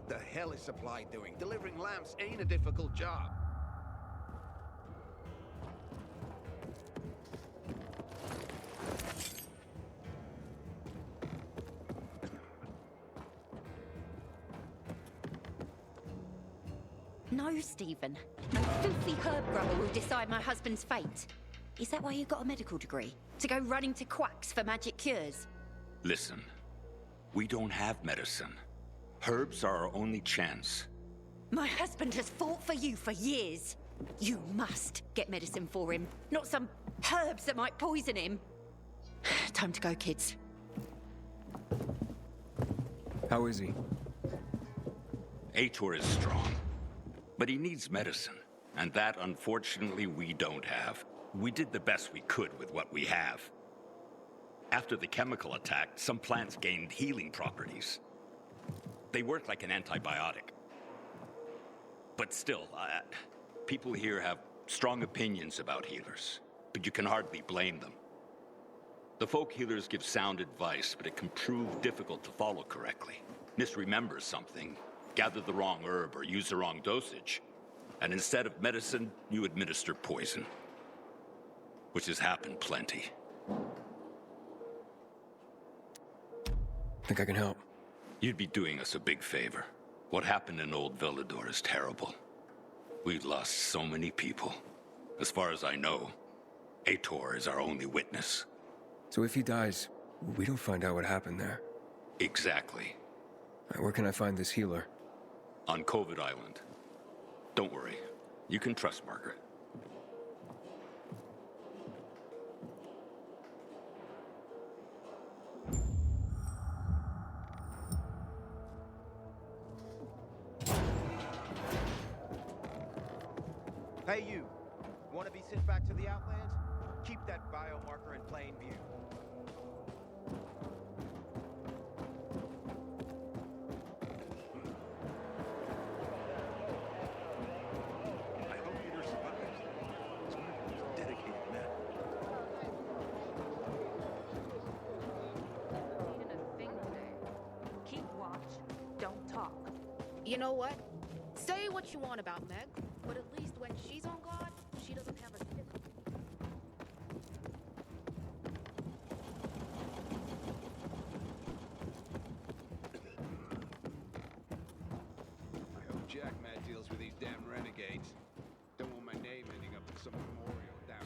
The hell is supply doing? Delivering lamps ain't a difficult job. No, Stephen. No filthy herb grower will decide my husband's fate. Is that why you got a medical degree? To go running to quacks for magic cures? Listen, we don't have medicine. Herbs are our only chance. My husband has fought for you for years. You must get medicine for him, not some herbs that might poison him. Time to go, kids. How is he? AITOR is strong, but he needs medicine, and that, unfortunately, we don't have. We did the best we could with what we have. After the chemical attack, some plants gained healing properties. They work like an antibiotic. But still, people here have strong opinions about healers, but you can hardly blame them. The folk healers give sound advice, but it can prove difficult to follow correctly. Misremember something, gather the wrong herb, or use the wrong dosage. And instead of medicine, you administer poison. Which has happened plenty. Think I can help? You'd be doing us a big favor. What happened in Old Villador is terrible. We've lost so many people. As far as I know, AITOR is our only witness. So if he dies, we don't find out what happened there. Exactly. Where can I find this healer? On COVID Island. Don't worry. You can trust Margaret. Hey you, want to be sent back to the Outlands? Keep that biomarker in plain view. I hope Peter survives. He's one of those dedicated men. Keep watch, don't talk. You know what? Say what you want about Meg, but at least when she's on guard, she doesn't have a... I hope Jack Matt deals with these damn renegades. Don't want my name ending up in some memorial down.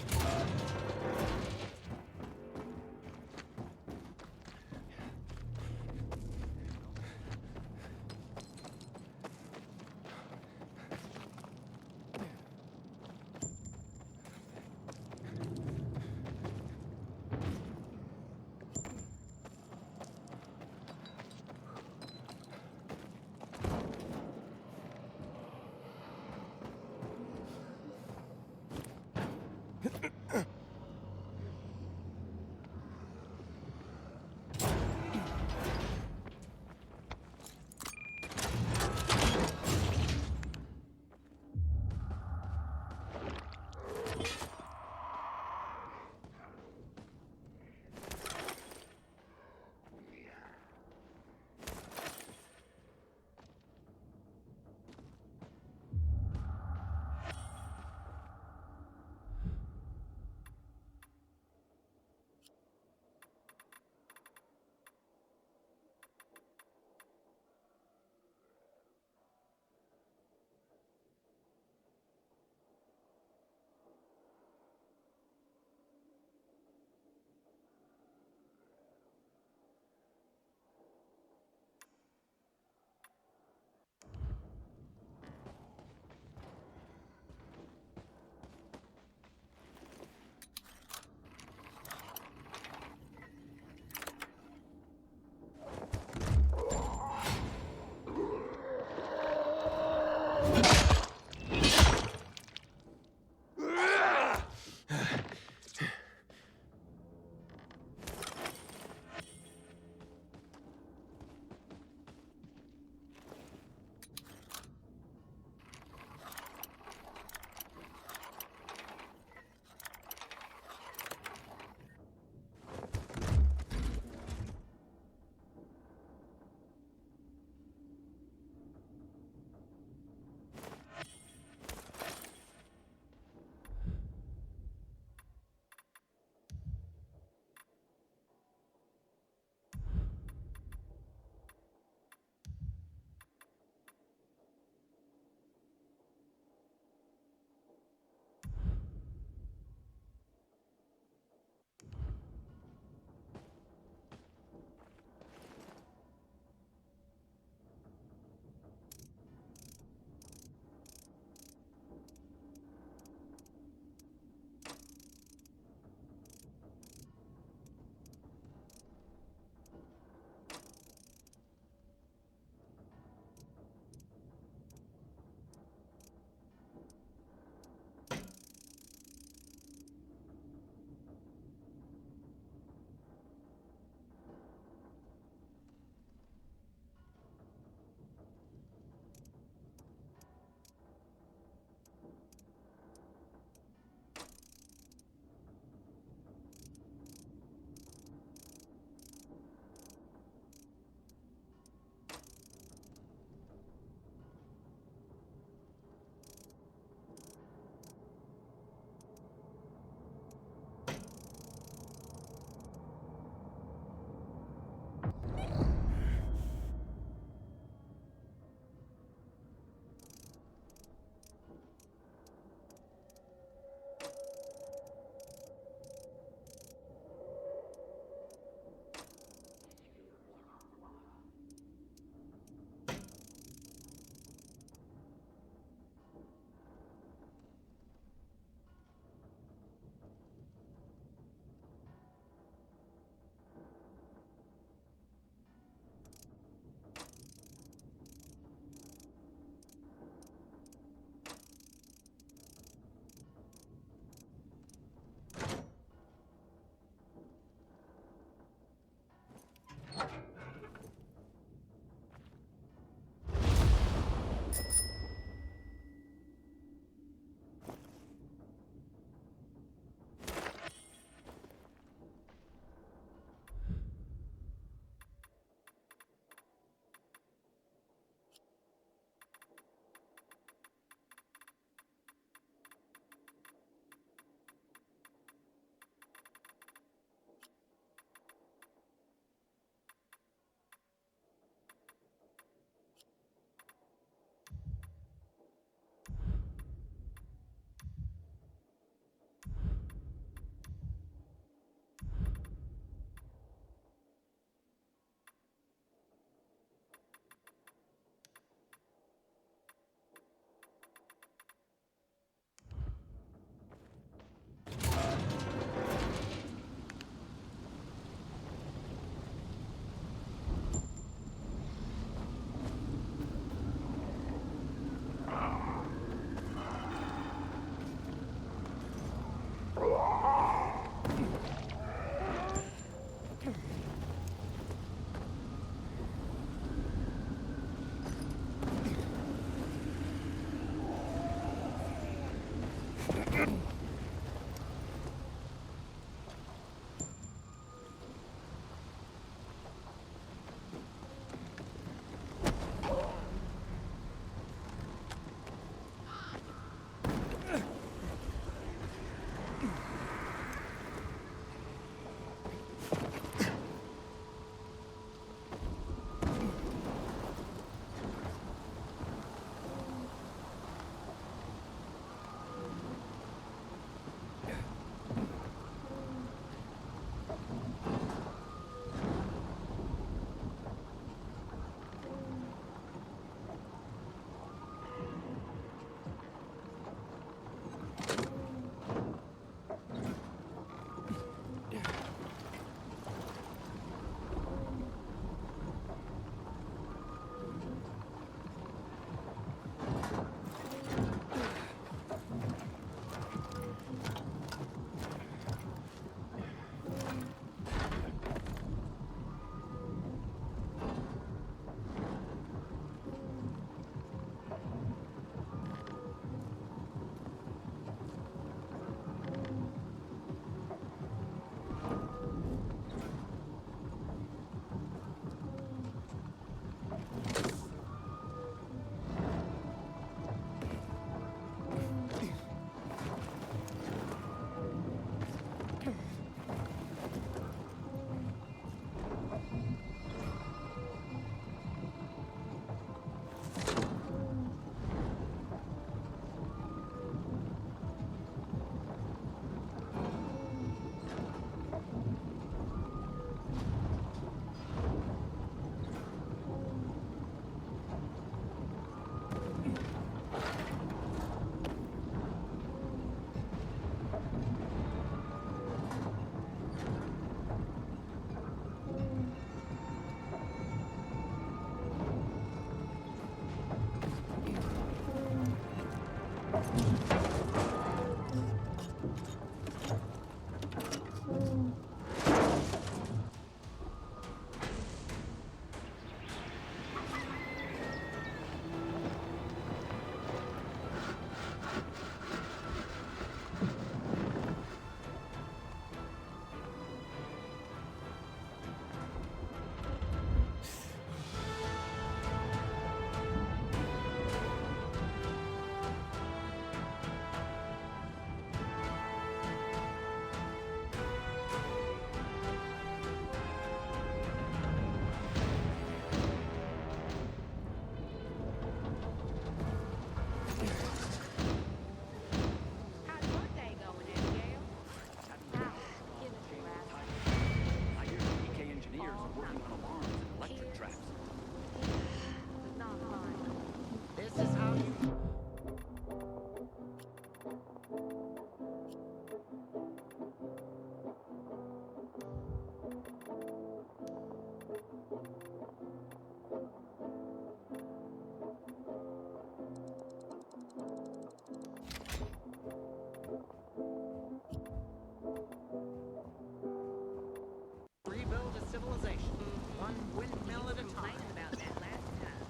Windmill at a time. Complaining about that last time.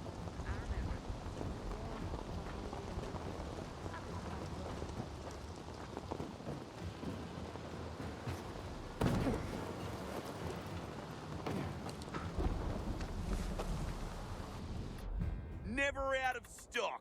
I remember. Never out of stock.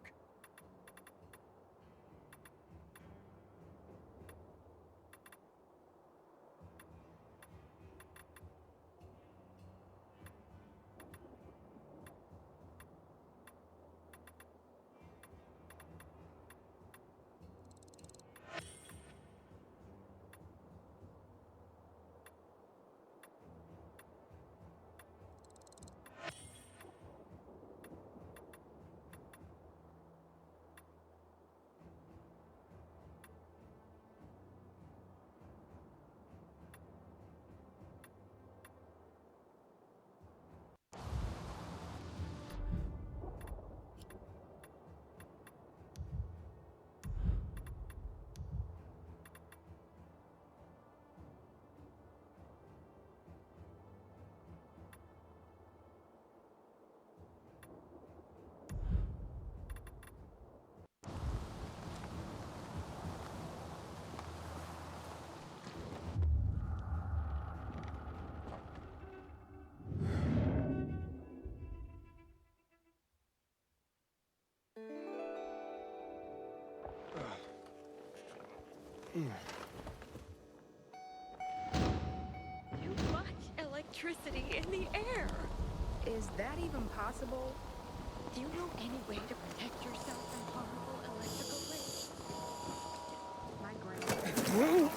Too much electricity in the air. Is that even possible? Do you know any way to protect yourself from harmful electrical rays? My grandma.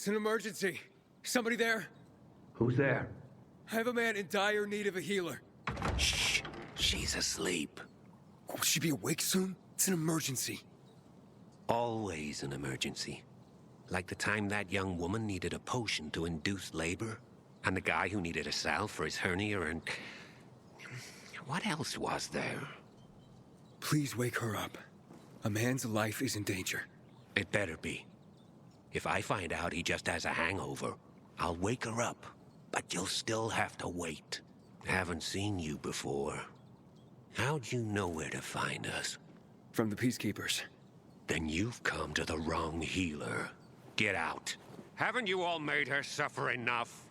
It's an emergency. Somebody there? Who's there? I have a man in dire need of a healer. Shh. She's asleep. Will she be awake soon? It's an emergency. Always an emergency. Like the time that young woman needed a potion to induce labor, and the guy who needed a salve for his hernia, and... what else was there? Please wake her up. A man's life is in danger. It better be. If I find out he just has a hangover, I'll wake her up. But you'll still have to wait. Haven't seen you before. How'd you know where to find us? From the Peacekeepers. Then you've come to the wrong healer. Get out. Haven't you all made her suffer enough?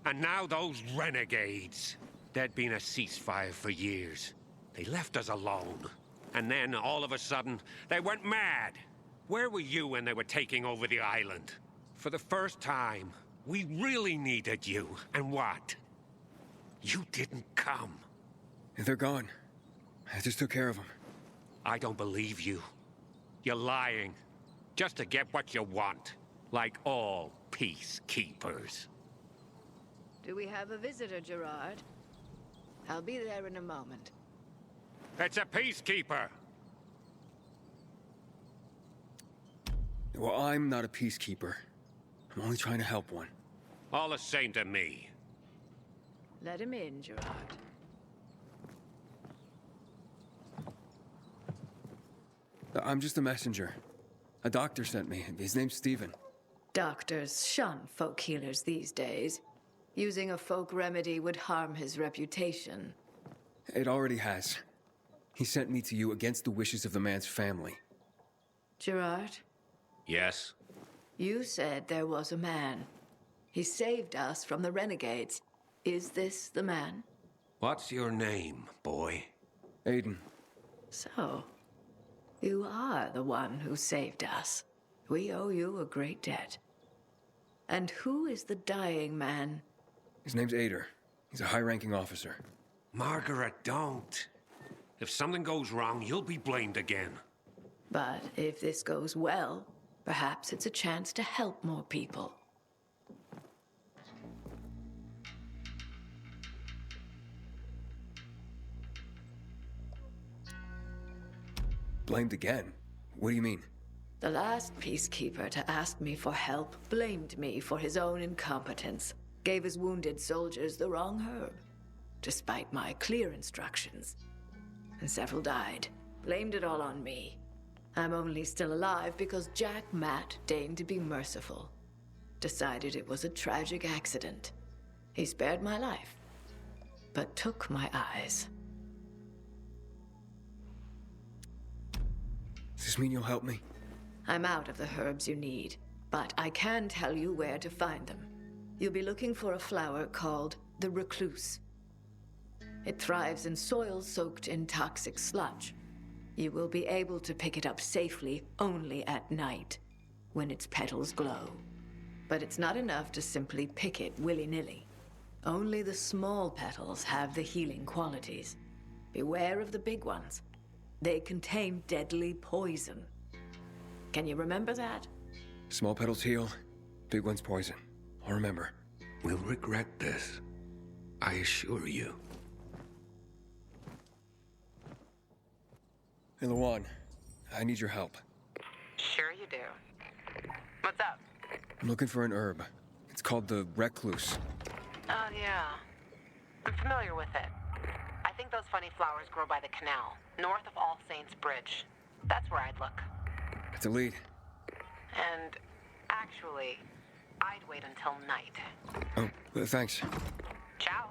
And now those renegades. There'd been a ceasefire for years. They left us alone. And then, all of a sudden, they went mad. Where were you when they were taking over the island? For the first time, we really needed you. And what? You didn't come. They're gone. I just took care of them. I don't believe you. You're lying. Just to get what you want. Like all peacekeepers. Do we have a visitor, Gerard? I'll be there in a moment. It's a peacekeeper! Well, I'm not a peacekeeper. I'm only trying to help one. All the same to me. Let him in, Gerard. I'm just a messenger. A doctor sent me. His name's Stephen. Doctors shun folk healers these days. Using a folk remedy would harm his reputation. It already has. He sent me to you against the wishes of the man's family. Gerard, Yes? you said there was a man. He saved us from the renegades. Is this the man? What's your name, boy? Aiden. So, you are the one who saved us. We owe you a great debt. And who is the dying man? His name's AITOR. He's a high-ranking officer. Margaret, don't. If something goes wrong, you'll be blamed again. But if this goes well, perhaps it's a chance to help more people. Blamed again? What do you mean? The last peacekeeper to ask me for help blamed me for his own incompetence, gave his wounded soldiers the wrong herb, despite my clear instructions. And several died. Blamed it all on me. I'm only still alive because Jack Matt deigned to be merciful. Decided it was a tragic accident. He spared my life, but took my eyes. Does this mean you'll help me? I'm out of the herbs you need, but I can tell you where to find them. You'll be looking for a flower called the recluse. It thrives in soil soaked in toxic sludge. You will be able to pick it up safely only at night, when its petals glow. But it's not enough to simply pick it willy-nilly. Only the small petals have the healing qualities. Beware of the big ones. They contain deadly poison. Can you remember that? Small petals heal, big ones poison. I'll remember. We'll regret this. I assure you. Hey, Lawan, I need your help. Sure you do. What's up? I'm looking for an herb. It's called the recluse. Oh, yeah. I'm familiar with it. I think those funny flowers grow by the canal, north of All Saints Bridge. That's where I'd look. It's a lead. And actually, I'd wait until night. Oh, thanks. Ciao.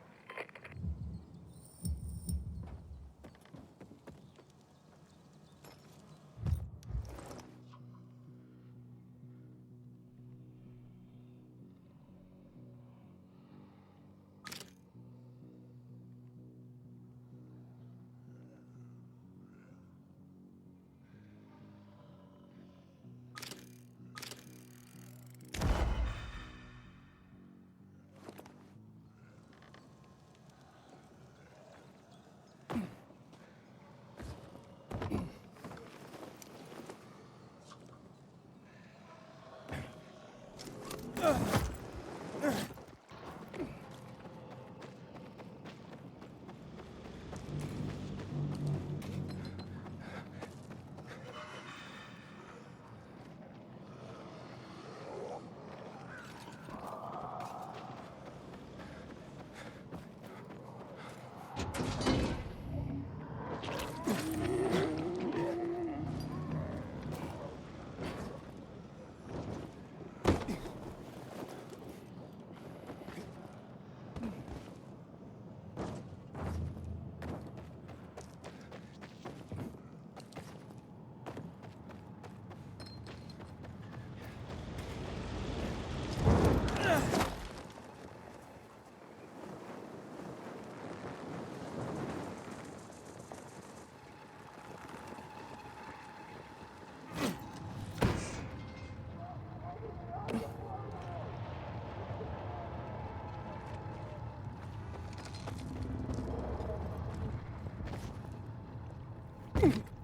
Inhibitor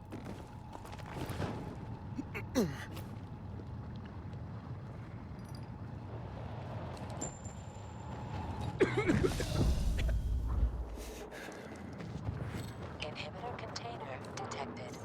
container detected.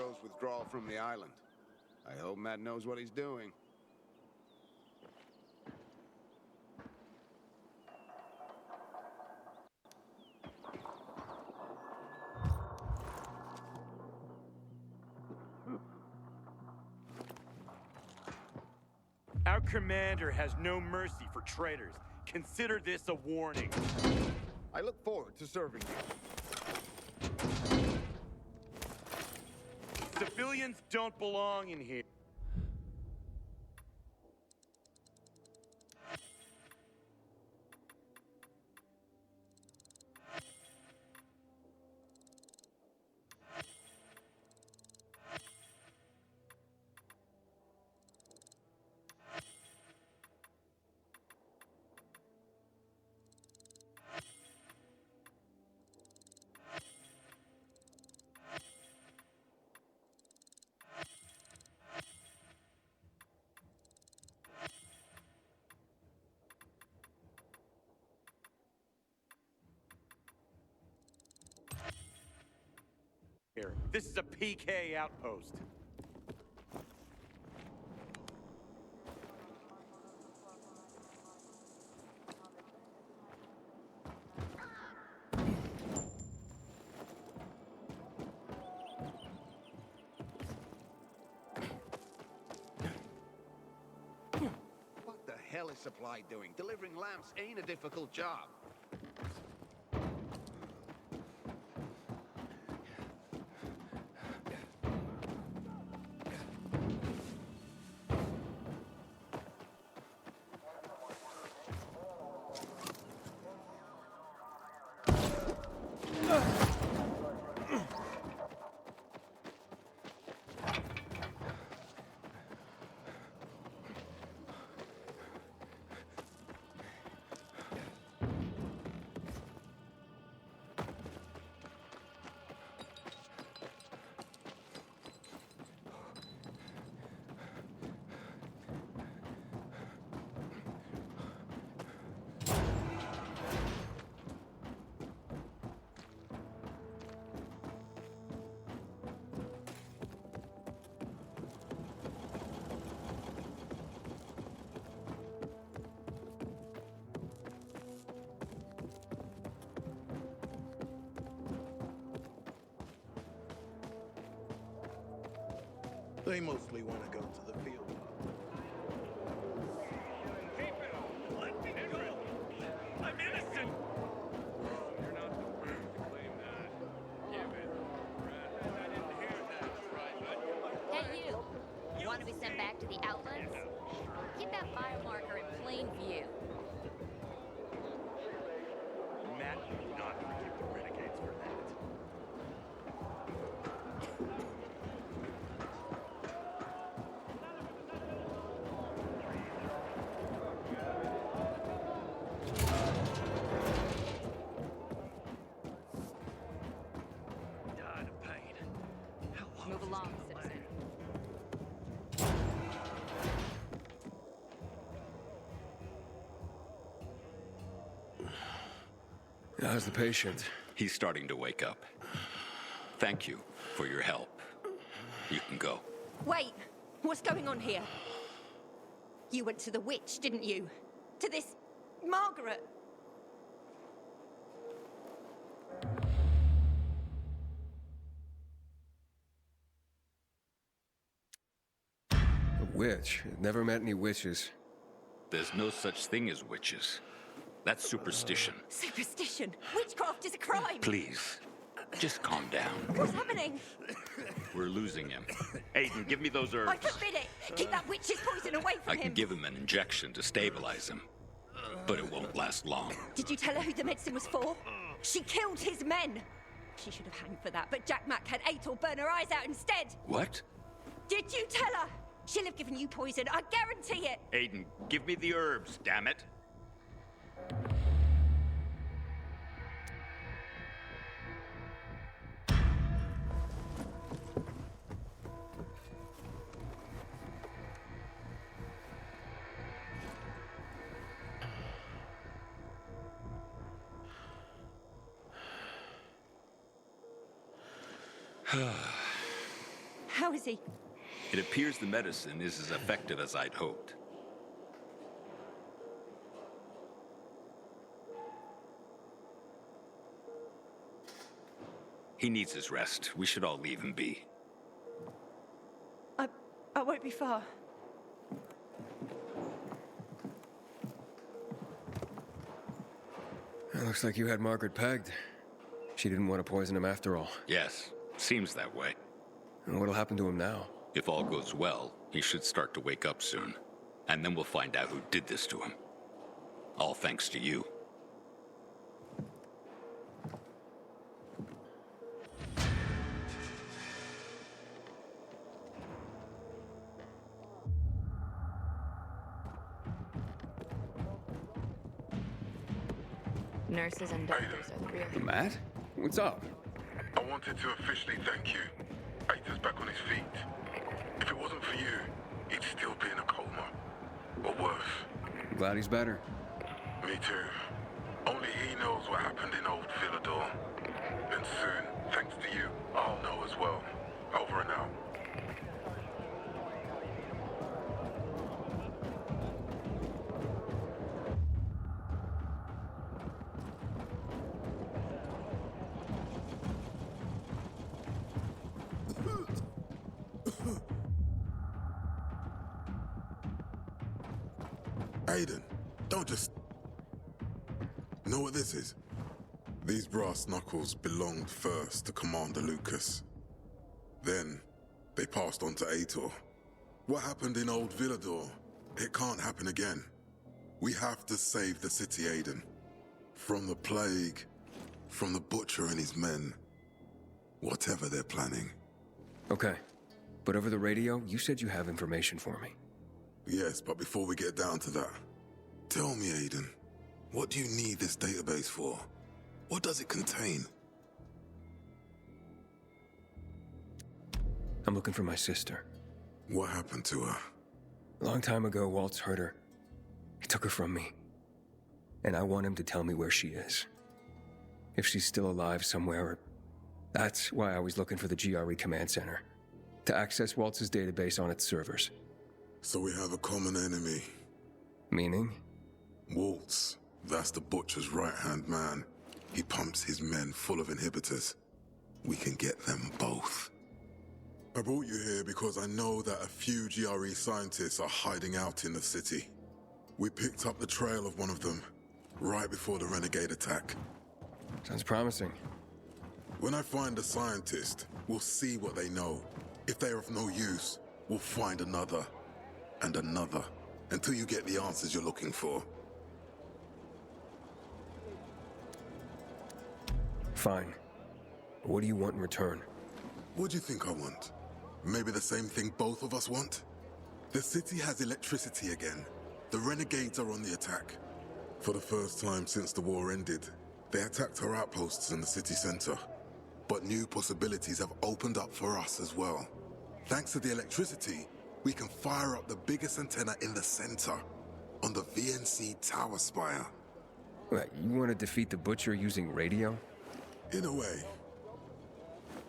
grows withdrawal from the island. I hope Matt knows what he's doing. Our commander has no mercy for traitors. Consider this a warning. I look forward to serving you. Civilians don't belong in here. This is a PK outpost. What the hell is Supply doing? Delivering lamps ain't a difficult job. They mostly want to go to the field. Keep it! Let me go! I'm innocent! You're not the first to claim that. Give it. I didn't hear that, right? Hey, you. Want to be sent back to the Outlands? Keep that biomarker in plain view. Matt would not forgive the renegades for that. Move along, citizen. How's the patient? He's starting to wake up. Thank you for your help. You can go. Wait! What's going on here? You went to the witch, didn't you? To this Margaret? A witch? Never met any witches. There's no such thing as witches. That's superstition. Superstition? Witchcraft is a crime! Please, just calm down. What's happening? We're losing him. Aiden, give me those I herbs. forbid it! Keep that witch's poison away from I him! can give him an injection to stabilize him, but it won't last long. Did you tell her who the medicine was for? She killed his men! She should have hanged for that, but Jack Mack had AITOR burn her eyes out instead! What? Did you tell her? She'll have given you poison, I guarantee it! Aiden, give me the herbs, damn it. How is he? It appears the medicine is as effective as I'd hoped. He needs his rest. We should all leave him be. I won't be far. It looks like you had Margaret pegged. She didn't want to poison him after all. Yes, seems that way. And what'll happen to him now? If all goes well, he should start to wake up soon. And then we'll find out who did this to him. All thanks to you. Nurses and doctors are the real. Matt? What's up? I wanted to officially thank you. AITOR's back on his feet. If it wasn't for you, he'd still be in a coma. Or worse. I'm glad he's better. Me too. Only he knows what happened in old Villador. And soon, thanks to you, I'll know as well. Over and out. Aiden, don't just... Know what this is? These brass knuckles belonged first to Commander Lucas. Then, they passed on to AITOR. What happened in old Villador, it can't happen again. We have to save the city, Aiden. From the plague, from the butcher and his men. Whatever they're planning. Okay. But over the radio, you said you have information for me. Yes, but before we get down to that, tell me, Aiden, what do you need this database for? What does it contain? I'm looking for my sister. What happened to her? A long time ago, Waltz hurt her. He took her from me. And I want him to tell me where she is. If she's still alive somewhere. That's why I was looking for the GRE command center. To access Waltz's database on its servers. So we have a common enemy. Meaning? Waltz. That's the butcher's right-hand man. He pumps his men full of inhibitors. We can get them both. I brought you here because I know that a few GRE scientists are hiding out in the city. We picked up the trail of one of them, right before the renegade attack. Sounds promising. When I find a scientist, we'll see what they know. If they're of no use, we'll find another. And another, until you get the answers you're looking for. Fine. What do you want in return? What do you think I want? Maybe the same thing both of us want? The city has electricity again. The renegades are on the attack. For the first time since the war ended, they attacked our outposts in the city center. But new possibilities have opened up for us as well. Thanks to the electricity, we can fire up the biggest antenna in the center, on the VNC tower spire. What, you want to defeat the butcher using radio? In a way.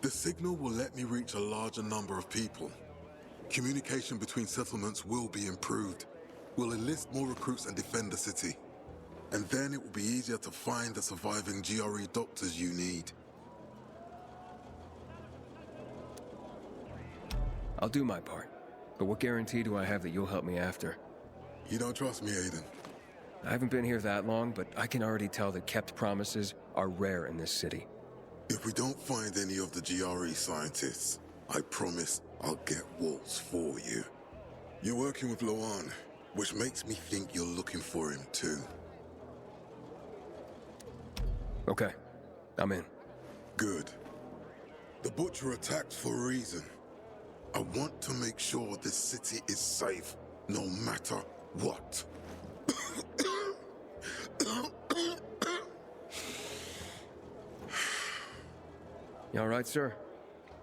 The signal will let me reach a larger number of people. Communication between settlements will be improved. We'll enlist more recruits and defend the city. And then it will be easier to find the surviving GRE doctors you need. I'll do my part. But what guarantee do I have that you'll help me after? You don't trust me, Aiden? I haven't been here that long, but I can already tell that kept promises are rare in this city. If we don't find any of the GRE scientists, I promise I'll get Waltz for you. You're working with Loan, which makes me think you're looking for him too. Okay, I'm in. Good. The butcher attacked for a reason. I want to make sure this city is safe, no matter what. You all right, sir?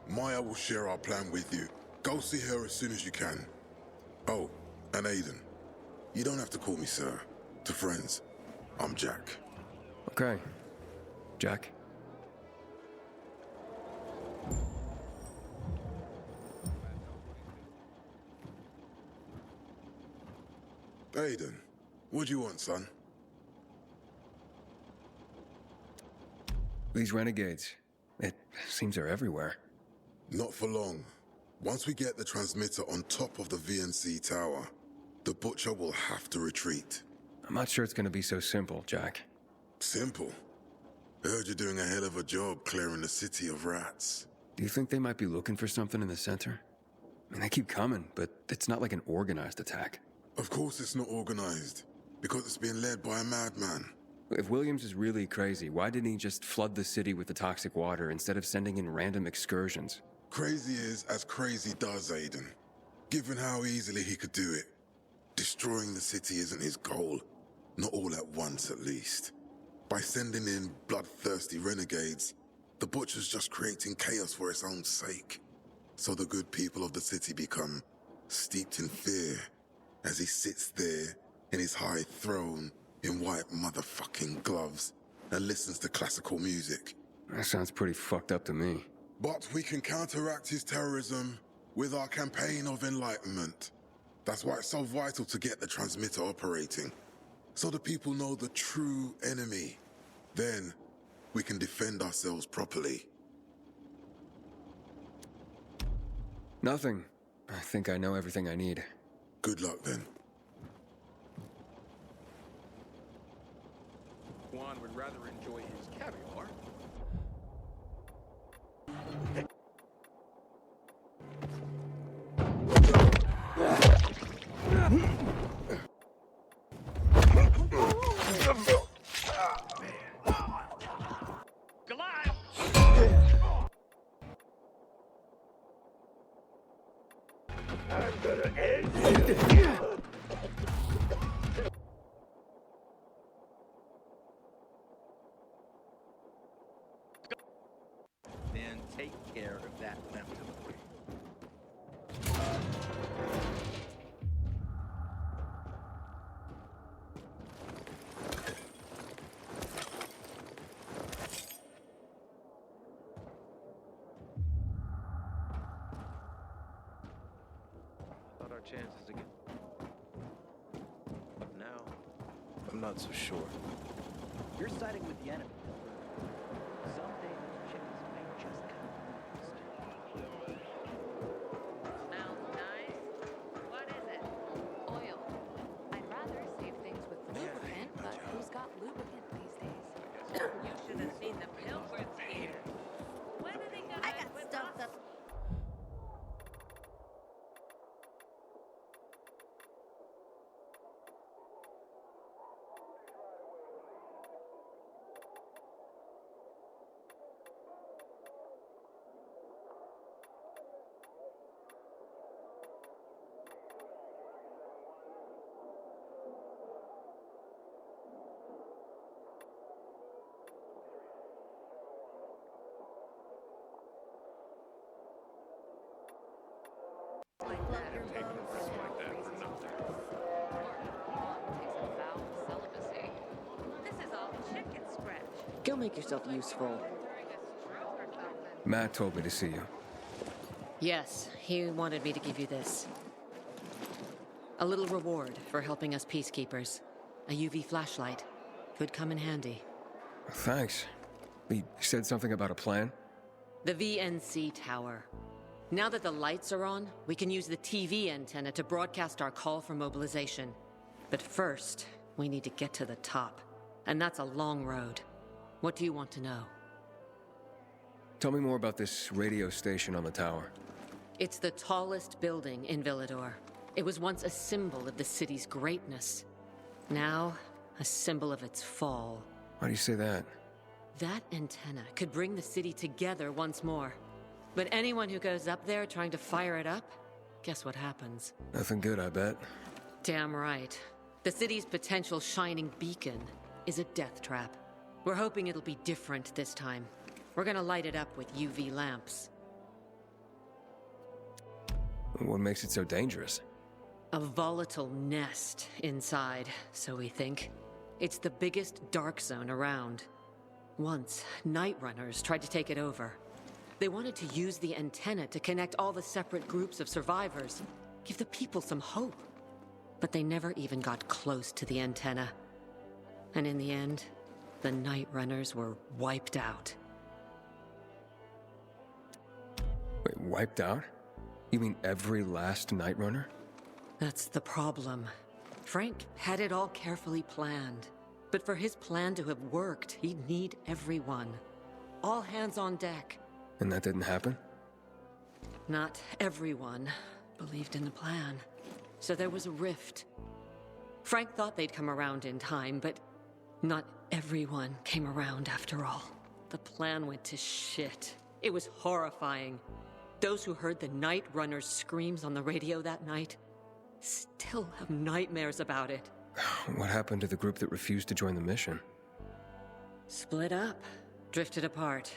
Maya will share our plan with you. Go see her as soon as you can. Oh, and Aiden, you don't have to call me sir. To friends, I'm Jack. Okay. Jack? Aiden, what do you want, son? These renegades, it seems they're everywhere. Not for long. Once we get the transmitter on top of the VNC tower, the Butcher will have to retreat. I'm not sure it's gonna be so simple, Jack. Simple? I heard you're doing a hell of a job clearing the city of rats. Do you think they might be looking for something in the center? I mean, they keep coming, but it's not like an organized attack. Of course it's not organized, because it's being led by a madman. If Williams is really crazy, why didn't he just flood the city with the toxic water instead of sending in random excursions? Crazy is as crazy does, Aiden. Given how easily he could do it. Destroying the city isn't his goal. Not all at once, at least. By sending in bloodthirsty renegades, the Butcher's just creating chaos for its own sake. So the good people of the city become steeped in fear as he sits there in his high throne in white motherfucking gloves and listens to classical music. That sounds pretty fucked up to me. But we can counteract his terrorism with our campaign of enlightenment. That's why it's so vital to get the transmitter operating, so the people know the true enemy. Then, we can defend ourselves properly. Nothing. I think I know everything I need. Good luck, then. Juan would rather enjoy his caviar. Then take care of that left of the way. Thought our chances again. But now, I'm not so sure. You're siding with the enemy. Someday those chickens may just come first. Smells nice. What is it? Oil. I'd rather save things with lubricant, but who's got lubricant these days? You should have seen the pilgrims here. When are they gonna I got with stuff us? that... Go make yourself useful. Matt told me to see you. Yes, he wanted me to give you this. A little reward for helping us peacekeepers. A UV flashlight. Could come in handy. Thanks. He said something about a plan? The VNC tower. Now that the lights are on, we can use the TV antenna to broadcast our call for mobilization. But first, we need to get to the top. And that's a long road. What do you want to know? Tell me more about this radio station on the tower. It's the tallest building in Villador. It was once a symbol of the city's greatness. Now, a symbol of its fall. Why do you say that? That antenna could bring the city together once more. But anyone who goes up there trying to fire it up, guess what happens? Nothing good, I bet. Damn right. The city's potential shining beacon is a death trap. We're hoping it'll be different this time. We're gonna light it up with UV lamps. What makes it so dangerous? A volatile nest inside, so we think. It's the biggest dark zone around. Once, night runners tried to take it over. They wanted to use the antenna to connect all the separate groups of survivors. Give the people some hope. But they never even got close to the antenna. And in the end, the Night Runners were wiped out. Wait, wiped out? You mean every last Night Runner? That's the problem. Frank had it all carefully planned. But for his plan to have worked, he'd need everyone. All hands on deck. And that didn't happen? Not everyone believed in the plan. So there was a rift. Frank thought they'd come around in time, but not everyone came around after all. The plan went to shit. It was horrifying. Those who heard the Night Runners' screams on the radio that night still have nightmares about it. What happened to the group that refused to join the mission? Split up, drifted apart.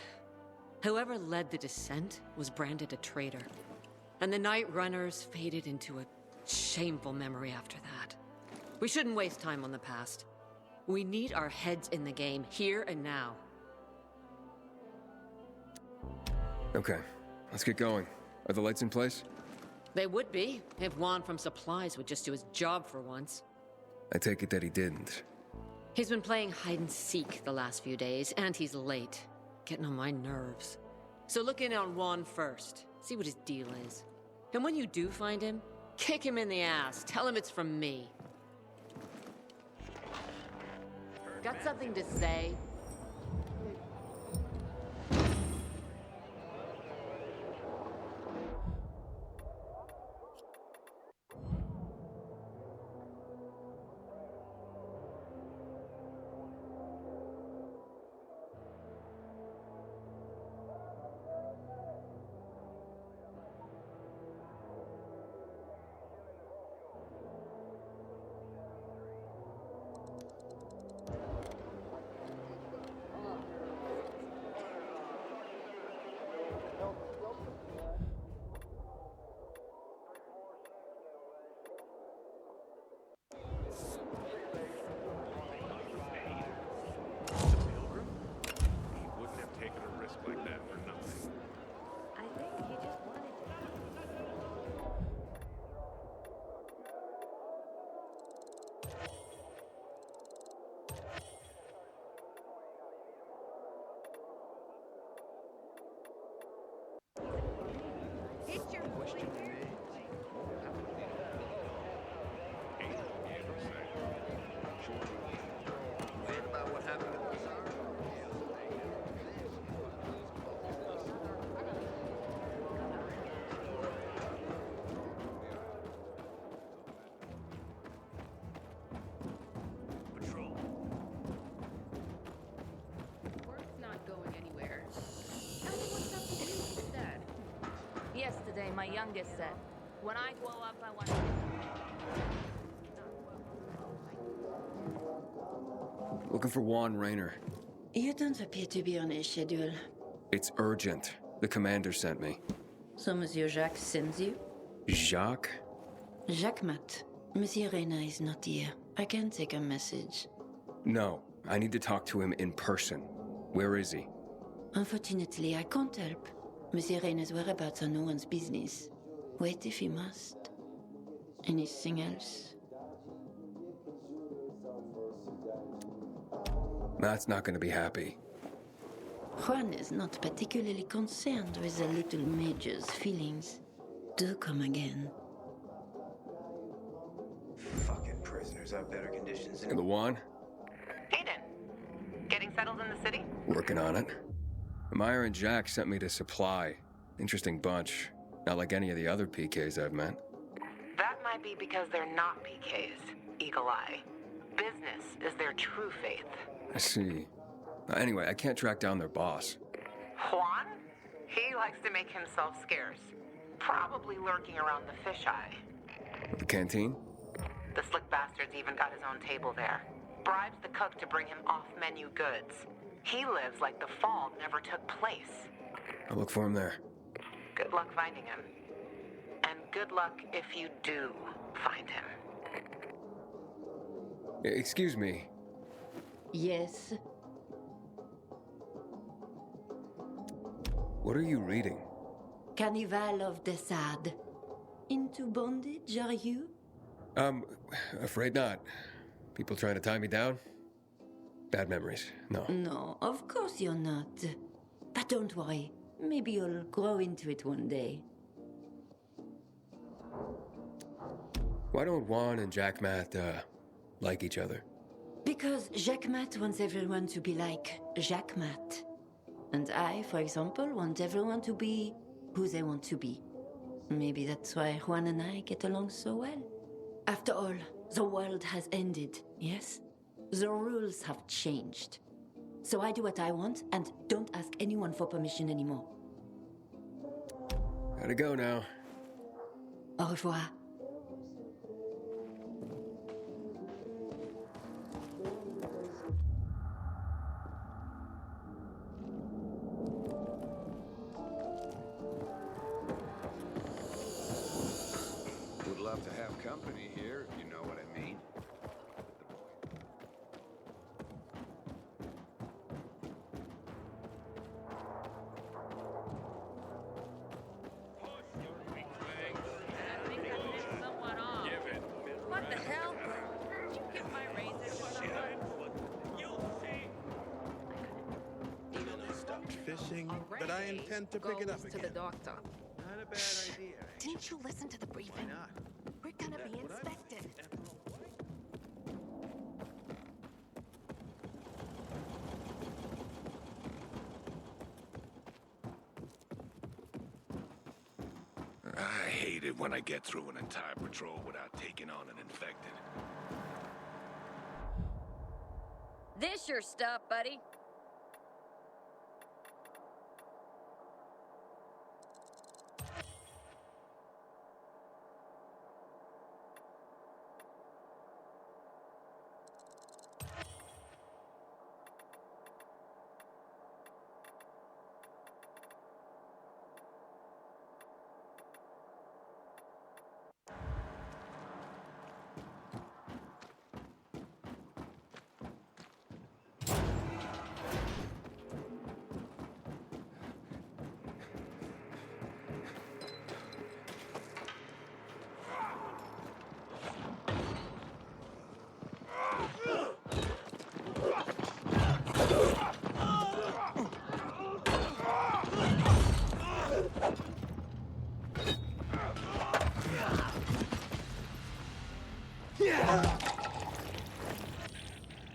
Whoever led the descent was branded a traitor. And the Night Runners faded into a shameful memory after that. We shouldn't waste time on the past. We need our heads in the game, here and now. Okay, let's get going. Are the lights in place? They would be, if Juan from Supplies would just do his job for once. I take it that he didn't. He's been playing hide-and-seek the last few days, and he's late. Getting on my nerves. So look in on Juan first. See what his deal is. And when you do find him, kick him in the ass. Tell him it's from me. Got something to say? Yesterday, my youngest said, when I grow up, I want to... Looking for Juan Raynor. You don't appear to be on his schedule. It's urgent. The commander sent me. So Monsieur Jacques sends you? Jacques? Jacques Mat. Monsieur Raynor is not here. I can take a message. No, I need to talk to him in person. Where is he? Unfortunately, I can't help. Monsieur Raynor's whereabouts are no one's business. Wait if you must. Anything else? Matt's not gonna be happy. Juan is not particularly concerned with the little major's feelings. Do come again. Fucking prisoners have better conditions than... And the Juan? Aiden, getting settled in the city? Working on it. Meyer and Jack sent me to Supply. Interesting bunch. Not like any of the other PKs I've met. That might be because they're not PKs, Eagle Eye. Business is their true faith. I see. Anyway, I can't track down their boss. Juan? He likes to make himself scarce. Probably lurking around the fisheye. The canteen? The slick bastard's even got his own table there. Bribes the cook to bring him off-menu goods. He lives like the fall never took place. I'll look for him there. Good luck finding him. And good luck if you do find him. Excuse me. Yes? What are you reading? Carnival of the Sad. Into bondage, are you? Afraid not. People trying to tie me down? Bad memories, no. No, of course you're not. But don't worry. Maybe you'll grow into it one day. Why don't Juan and Jack Matt, like each other? Because Jacques Mat wants everyone to be like Jacques Mat. And I, for example, want everyone to be who they want to be. Maybe that's why Juan and I get along so well. After all, the world has ended, yes? The rules have changed. So I do what I want and don't ask anyone for permission anymore. Gotta go now. Au revoir. Would love to have company here, if you know what I mean. What the hell? Did you get my razor? Stopped fishing, but I intend to pick it up To again. the doctor. Not a bad idea. Didn't you listen to the briefing? Why not? We're gonna be inspected. I hate it when I get through an entire patrol without taking on an infected. This your stuff, buddy.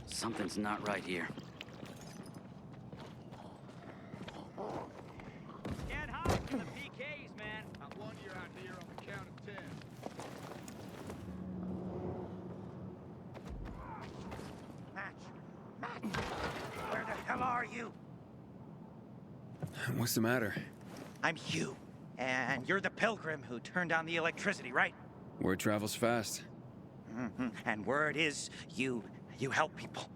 Something's not right here. Get high from the PKs, man. I want you out here on the count of 10. Match! Where the hell are you? What's the matter? I'm Hugh, and you're the pilgrim who turned on the electricity, right? Word travels fast. And word is, you help people.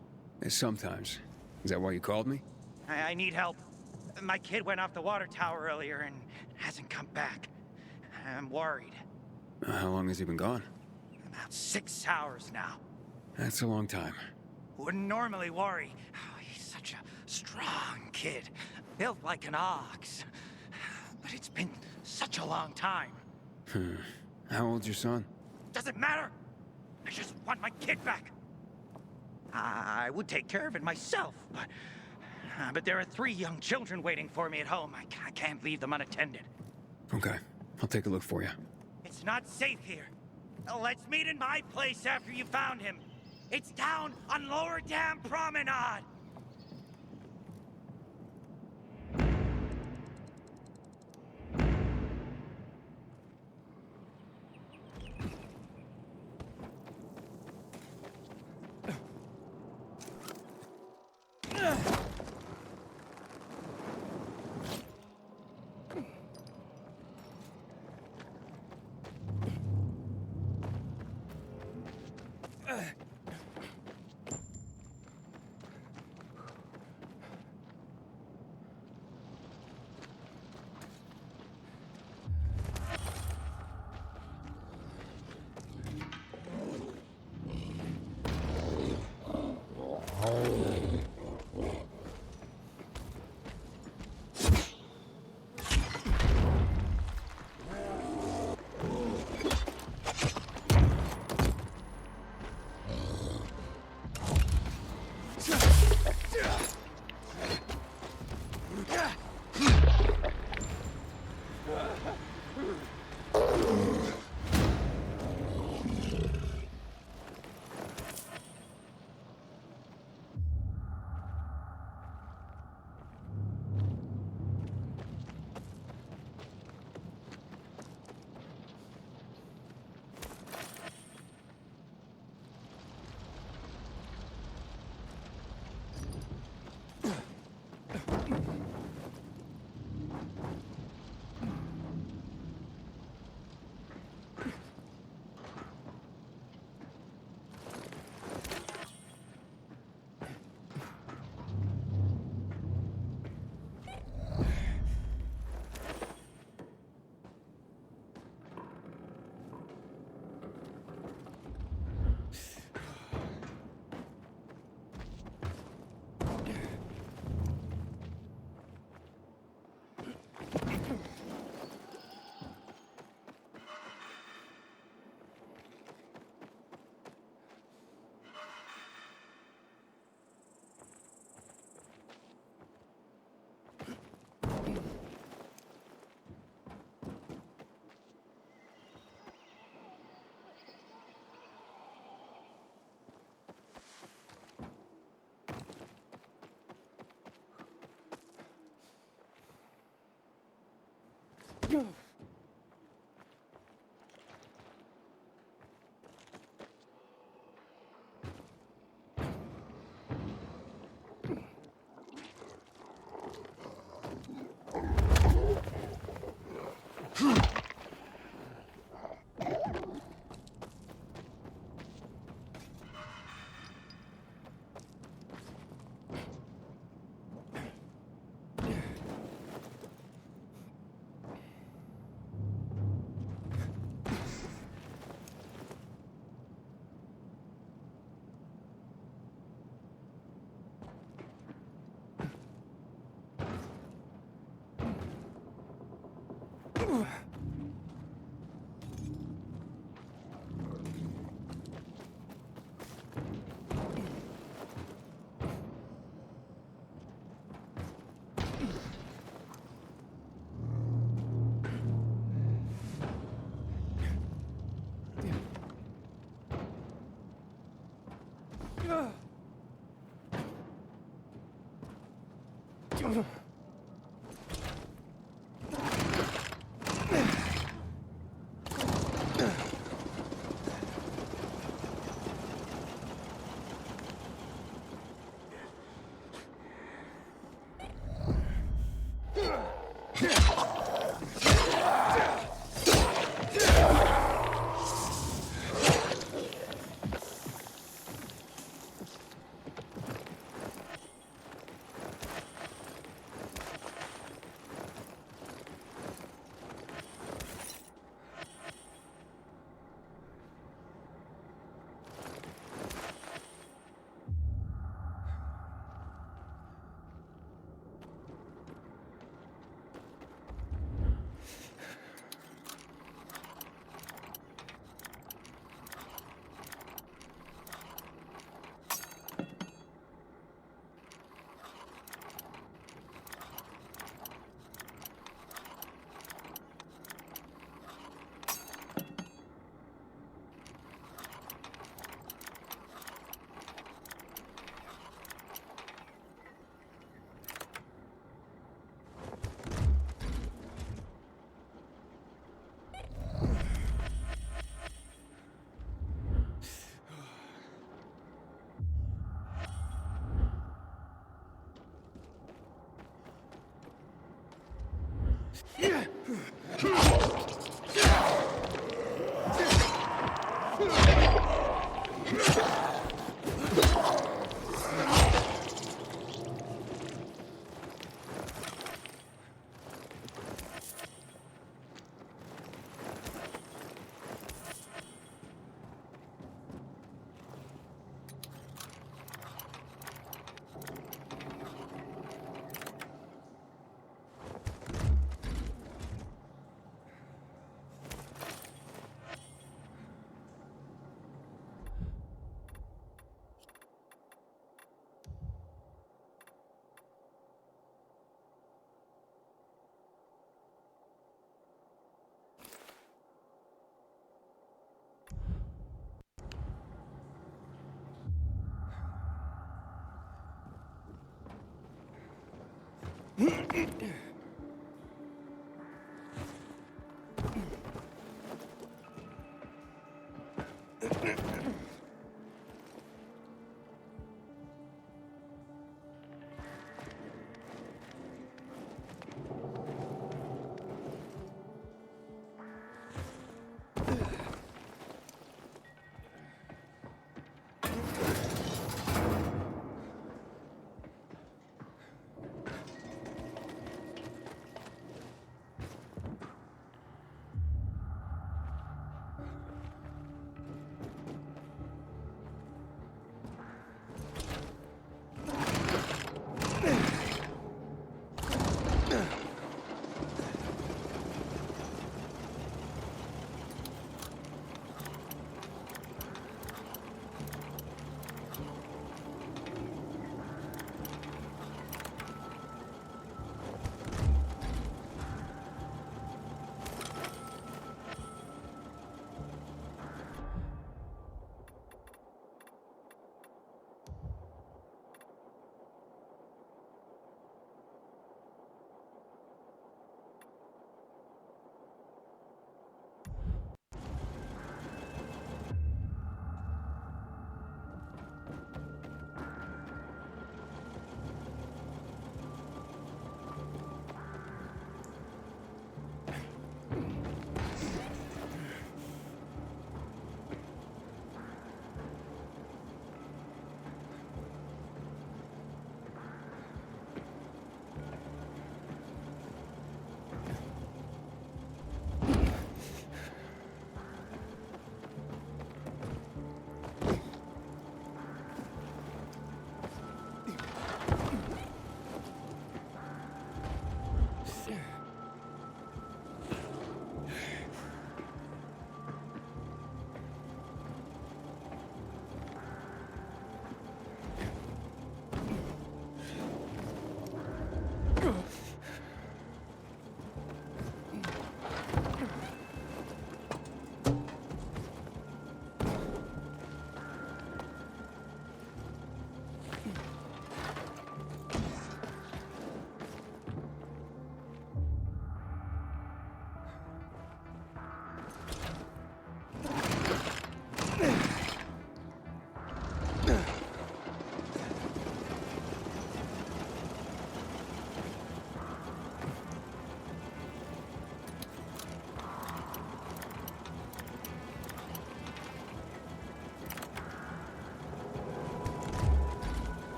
Sometimes. Is that why you called me? I need help. My kid went off the water tower earlier and hasn't come back. I'm worried. How long has he been gone? About 6 hours now. That's a long time. Wouldn't normally worry. Oh, he's such a strong kid. Built like an ox. But it's been such a long time. How old's your son? Doesn't matter. I just want my kid back. I would take care of it myself, but there are 3 young children waiting for me at home. I can't leave them unattended. Okay, I'll take a look for you. It's not safe here. Let's meet in my place after you found him. It's down on Lower Dam Promenade.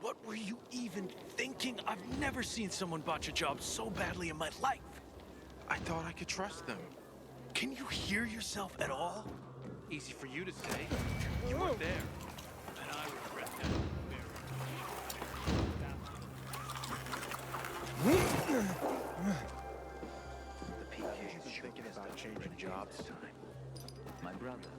What were you even thinking? I've never seen someone botch a job so badly in my life. I thought I could trust them. Can you hear yourself at all? Easy for you to say. You weren't there. And I regret that The PK's thinking about changing jobs. My brother.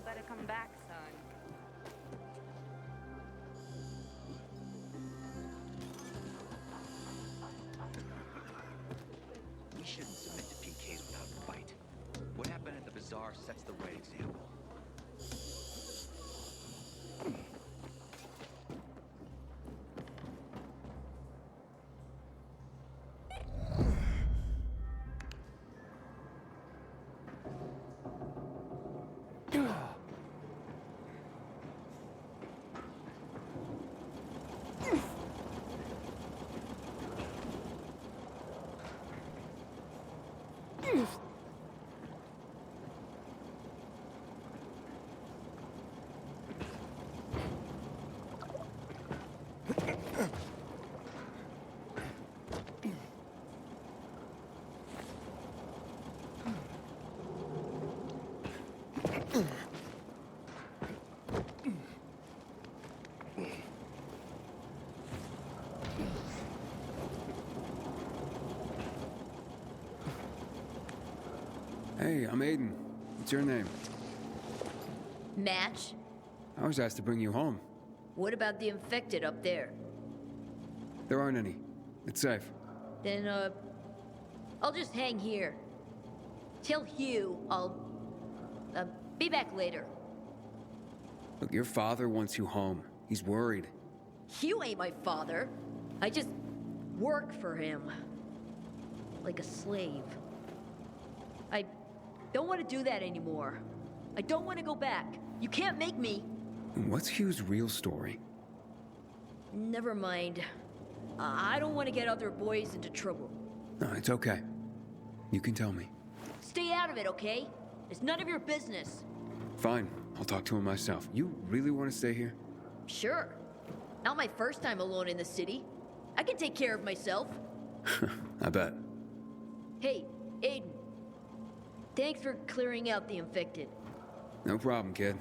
Y'all better come back, son. We shouldn't submit to PKs without a fight. What happened at the bazaar sets the right example. Hey, I'm Aiden. What's your name? Match? I was asked to bring you home. What about the infected up there? There aren't any. It's safe. Then, I'll just hang here. Tell Hugh I'll, be back later. Look, your father wants you home. He's worried. Hugh ain't my father. I just work for him. Like a slave. I don't want to do that anymore. I don't want to go back. You can't make me. What's Hugh's real story? Never mind. I don't want to get other boys into trouble. No, it's okay. You can tell me. Stay out of it, okay? It's none of your business. Fine. I'll talk to him myself. You really want to stay here? Sure. Not my first time alone in the city. I can take care of myself. I bet. Hey, Aiden. Thanks for clearing out the infected. No problem, kid.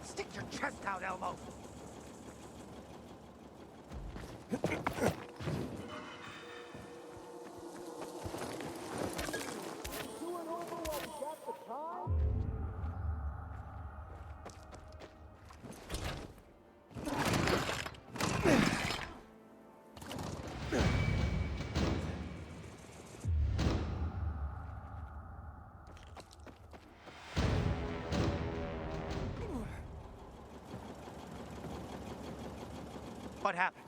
Stick your chest out, Elmo. What happened?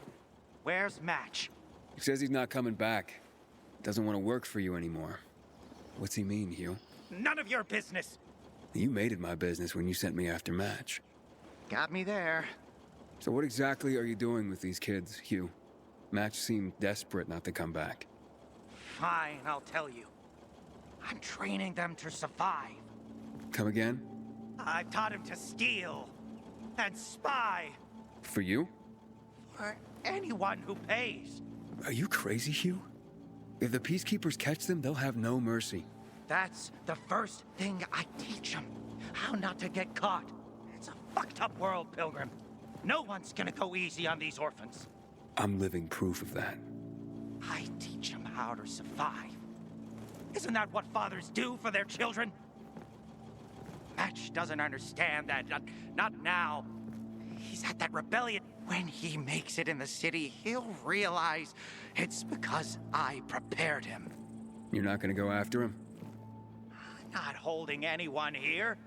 Where's Match? He says he's not coming back. Doesn't want to work for you anymore. What's he mean, Hugh? None of your business. You made it my business when you sent me after Match. Got me there. So what exactly are you doing with these kids, Hugh? Match seemed desperate not to come back. Fine, I'll tell you. I'm training them to survive. Come again? I've taught him to steal and spy For you? for anyone who pays. Are you crazy, Hugh? If the Peacekeepers catch them, they'll have no mercy. That's the first thing I teach them. How not to get caught. It's a fucked up world, Pilgrim. No one's gonna go easy on these orphans. I'm living proof of that. I teach them how to survive. Isn't that what fathers do for their children? Match doesn't understand that. Not now. He's at that rebellion. When he makes it in the city, he'll realize it's because I prepared him. You're not gonna go after him? I'm not holding anyone here.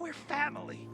We're family.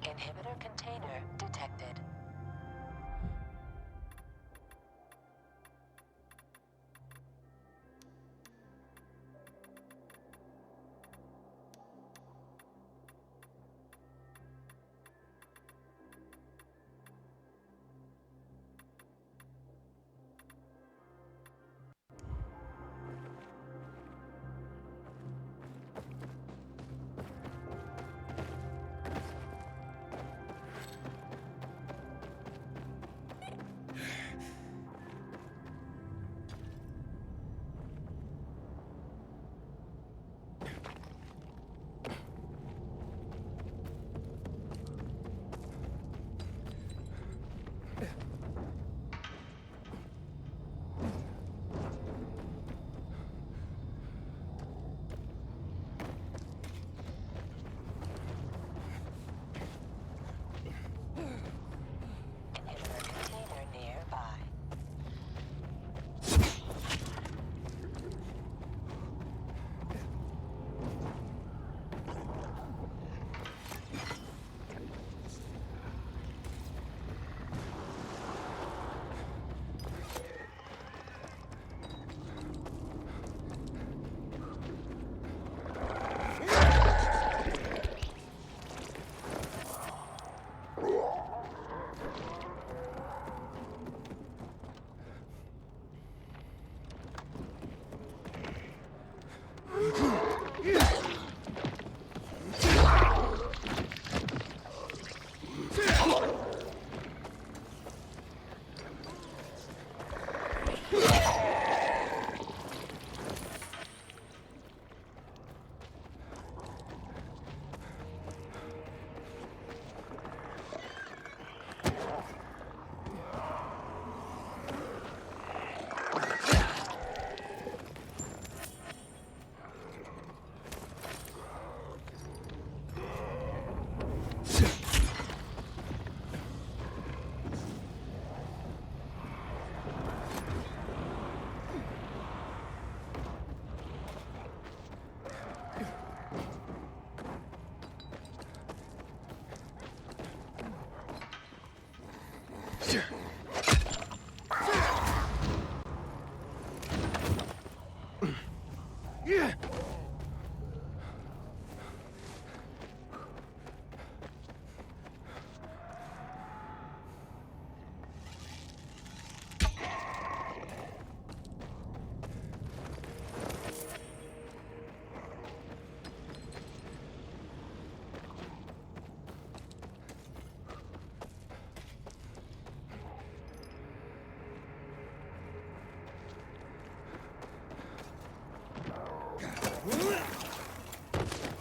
Inhibitor container detected.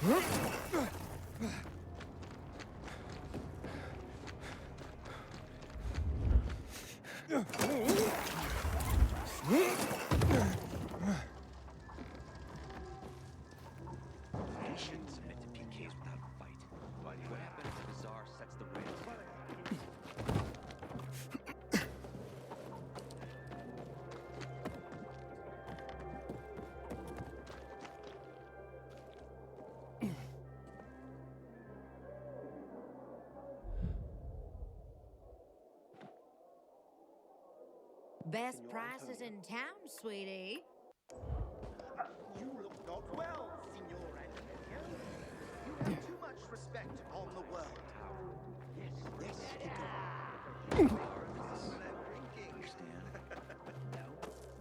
Shouldn't submit to PKs without a fight. What happens if the Tsar sets the rails? Best prices in town, sweetie. You look not well, Signor Antonio. You have too much respect on the world. Yes, keep going.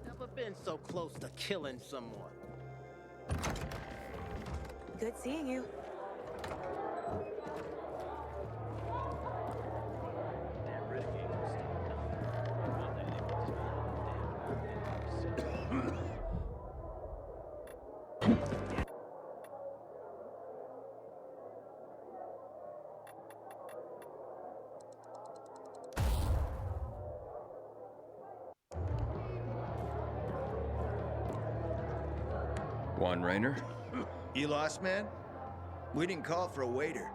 Never been so close to killing someone. Good seeing you. Juan Raynor? You lost, man? We didn't call for a waiter.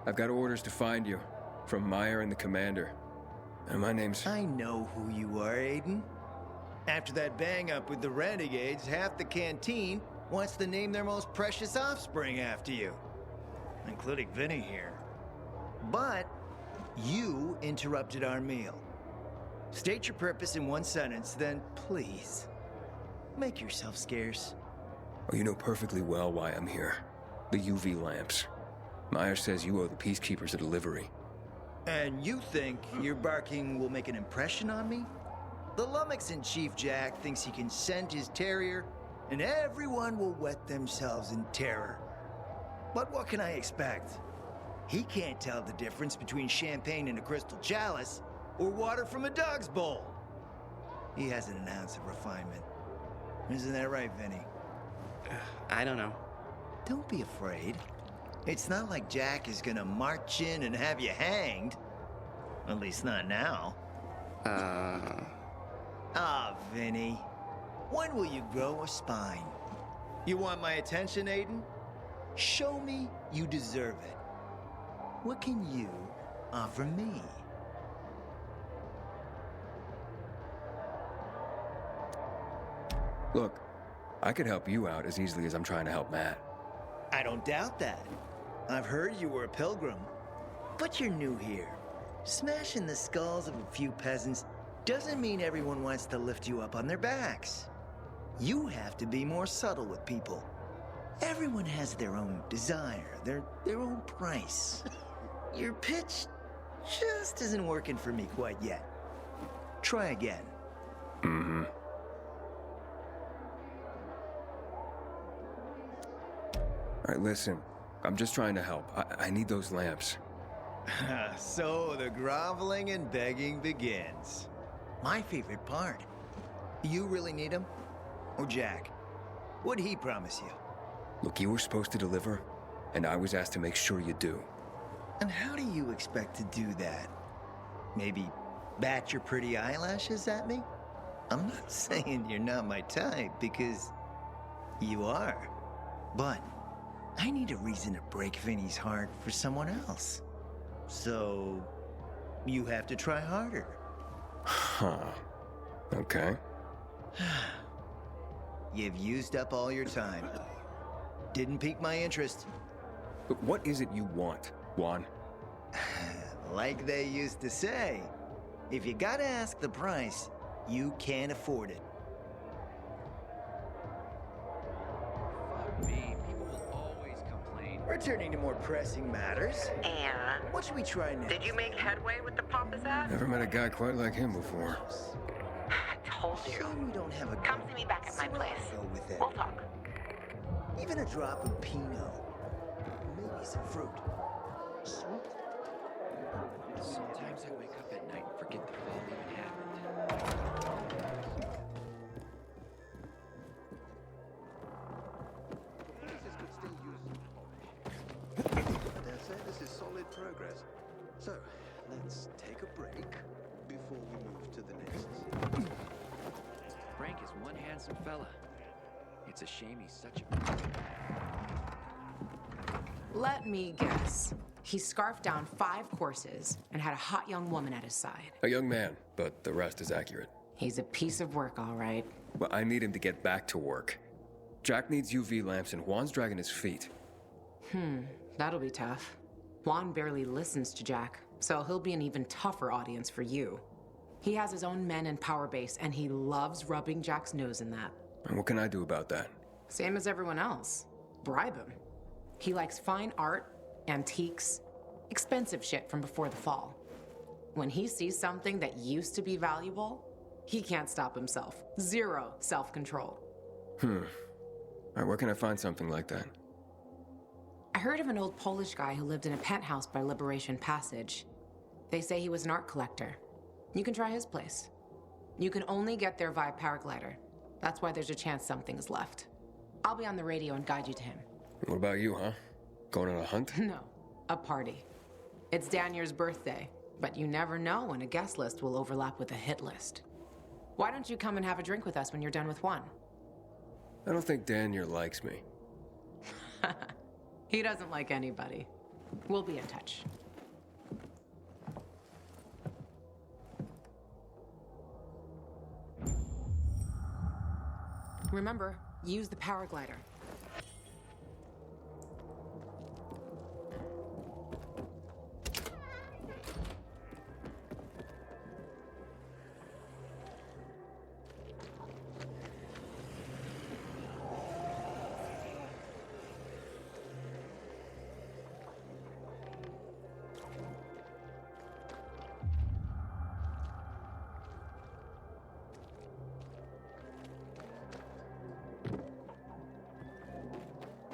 I've got orders to find you. From Meyer and the commander. And my name's... I know who you are, Aiden. After that bang-up with the renegades, half the canteen wants to name their most precious offspring after you. Including Vinny here. But you interrupted our meal. State your purpose in one sentence, then please, make yourself scarce. Oh, you know perfectly well why I'm here. The UV lamps. Meyer says you owe the Peacekeepers a delivery. And you think your barking will make an impression on me? The lummox-in-chief Jack thinks he can scent his terrier, and everyone will wet themselves in terror. But what can I expect? He can't tell the difference between champagne in a crystal chalice or water from a dog's bowl. He hasn't an ounce of refinement. Isn't that right, Vinny? I don't know. Don't be afraid. It's not like Jack is gonna march in and have you hanged. At least not now. Ah, Vinny. When will you grow a spine? You want my attention, Aiden? Show me you deserve it. What can you offer me? Look, I could help you out as easily as I'm trying to help Matt. I don't doubt that. I've heard you were a pilgrim. But you're new here. Smashing the skulls of a few peasants doesn't mean everyone wants to lift you up on their backs. You have to be more subtle with people. Everyone has their own desire, their own price. Your pitch just isn't working for me quite yet. Try again. Mm-hmm. All right, listen. I'm just trying to help. I need those lamps. So the groveling and begging begins. My favorite part. You really need him? Or Jack? What'd he promise you? Look, you were supposed to deliver, and I was asked to make sure you do. And how do you expect to do that? Maybe bat your pretty eyelashes at me? I'm not saying you're not my type, because you are. But I need a reason to break Vinny's heart for someone else. So, you have to try harder. Huh. Okay. You've used up all your time. Didn't pique my interest. But what is it you want, Juan? Like they used to say, if you gotta ask the price, you can't afford it. Fuck me, people will always complain. Returning to more pressing matters. And what should we try next? Did you make headway with the Papa's ad? Never met a guy quite like him before. I told you. Shame we don't have a Come see me back at my place. Go with it. We'll talk. Even a drop of Pinot. Maybe some fruit. Sweet. Sometimes I wake up at night and forget the fall even happened. solid progress. So, let's take a break before we move to the next. Frank is one handsome fella. It's a shame he's such a... Let me guess. He scarfed down 5 horses and had a hot young woman at his side. A young man, but the rest is accurate. He's a piece of work, all right. Well, I need him to get back to work. Jack needs UV lamps and Juan's dragging his feet. That'll be tough. Juan barely listens to Jack, so he'll be an even tougher audience for you. He has his own men and power base, and he loves rubbing Jack's nose in that. And what can I do about that? Same as everyone else. Bribe him. He likes fine art, antiques, expensive shit from before the fall. When he sees something that used to be valuable, he can't stop himself. 0 self-control. All right, where can I find something like that? I heard of an old Polish guy who lived in a penthouse by Liberation Passage. They say he was an art collector. You can try his place. You can only get there via paraglider. That's why there's a chance something's left. I'll be on the radio and guide you to him. What about you, huh? Going on a hunt? No, a party. It's Danier's birthday, but you never know when a guest list will overlap with a hit list. Why don't you come and have a drink with us when you're done with one? I don't think Danier likes me. He doesn't like anybody. We'll be in touch. Remember, use the paraglider.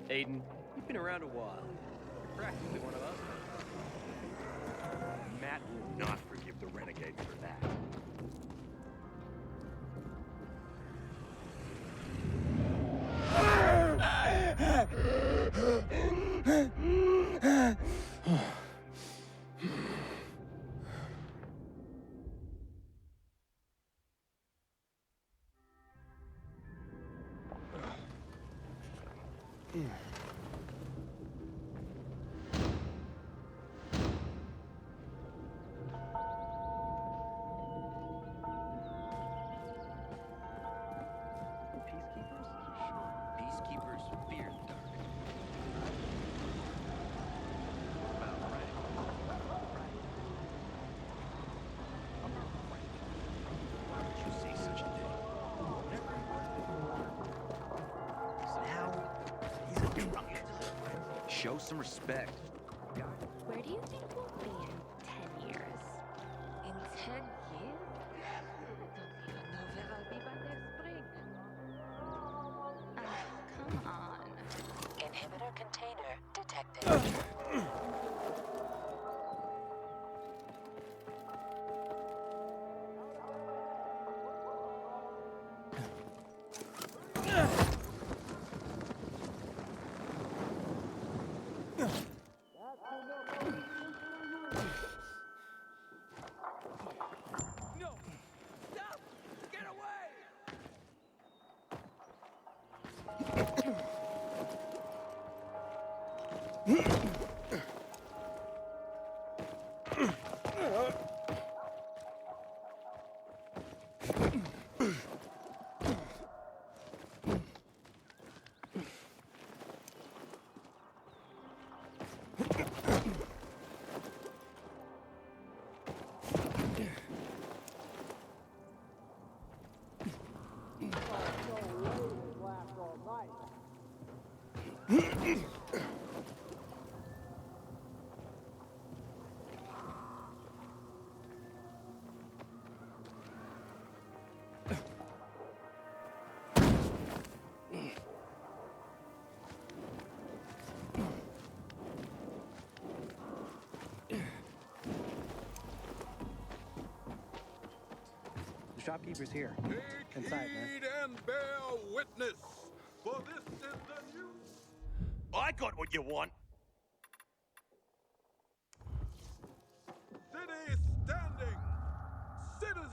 Aiden, you've been around a while. You're practically one of us. Matt will not forgive the renegade for that. Peacekeepers fear the dark. About right. Why would you say such a thing? Now, he's a drunk. Show some respect. Where do you think we'll be in 10 years? In 10 years? I don't even know where I'll be by next spring. Come on. Inhibitor container detected. Shopkeeper's here. Inside, man. Heed and bear witness, for this is the news. I got what you want.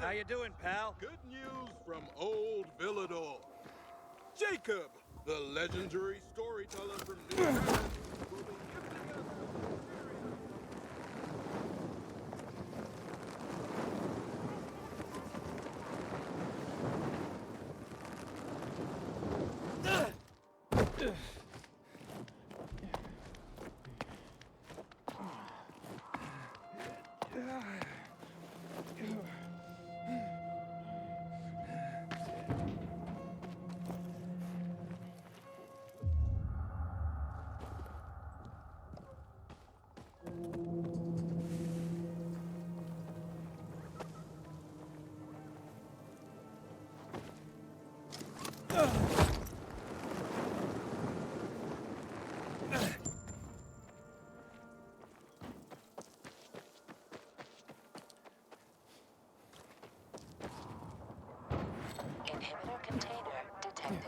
How you doing, pal? Good news from old Villador. Jacob, the legendary storyteller from New Zealand, will be gifting us Inhibitor container detected.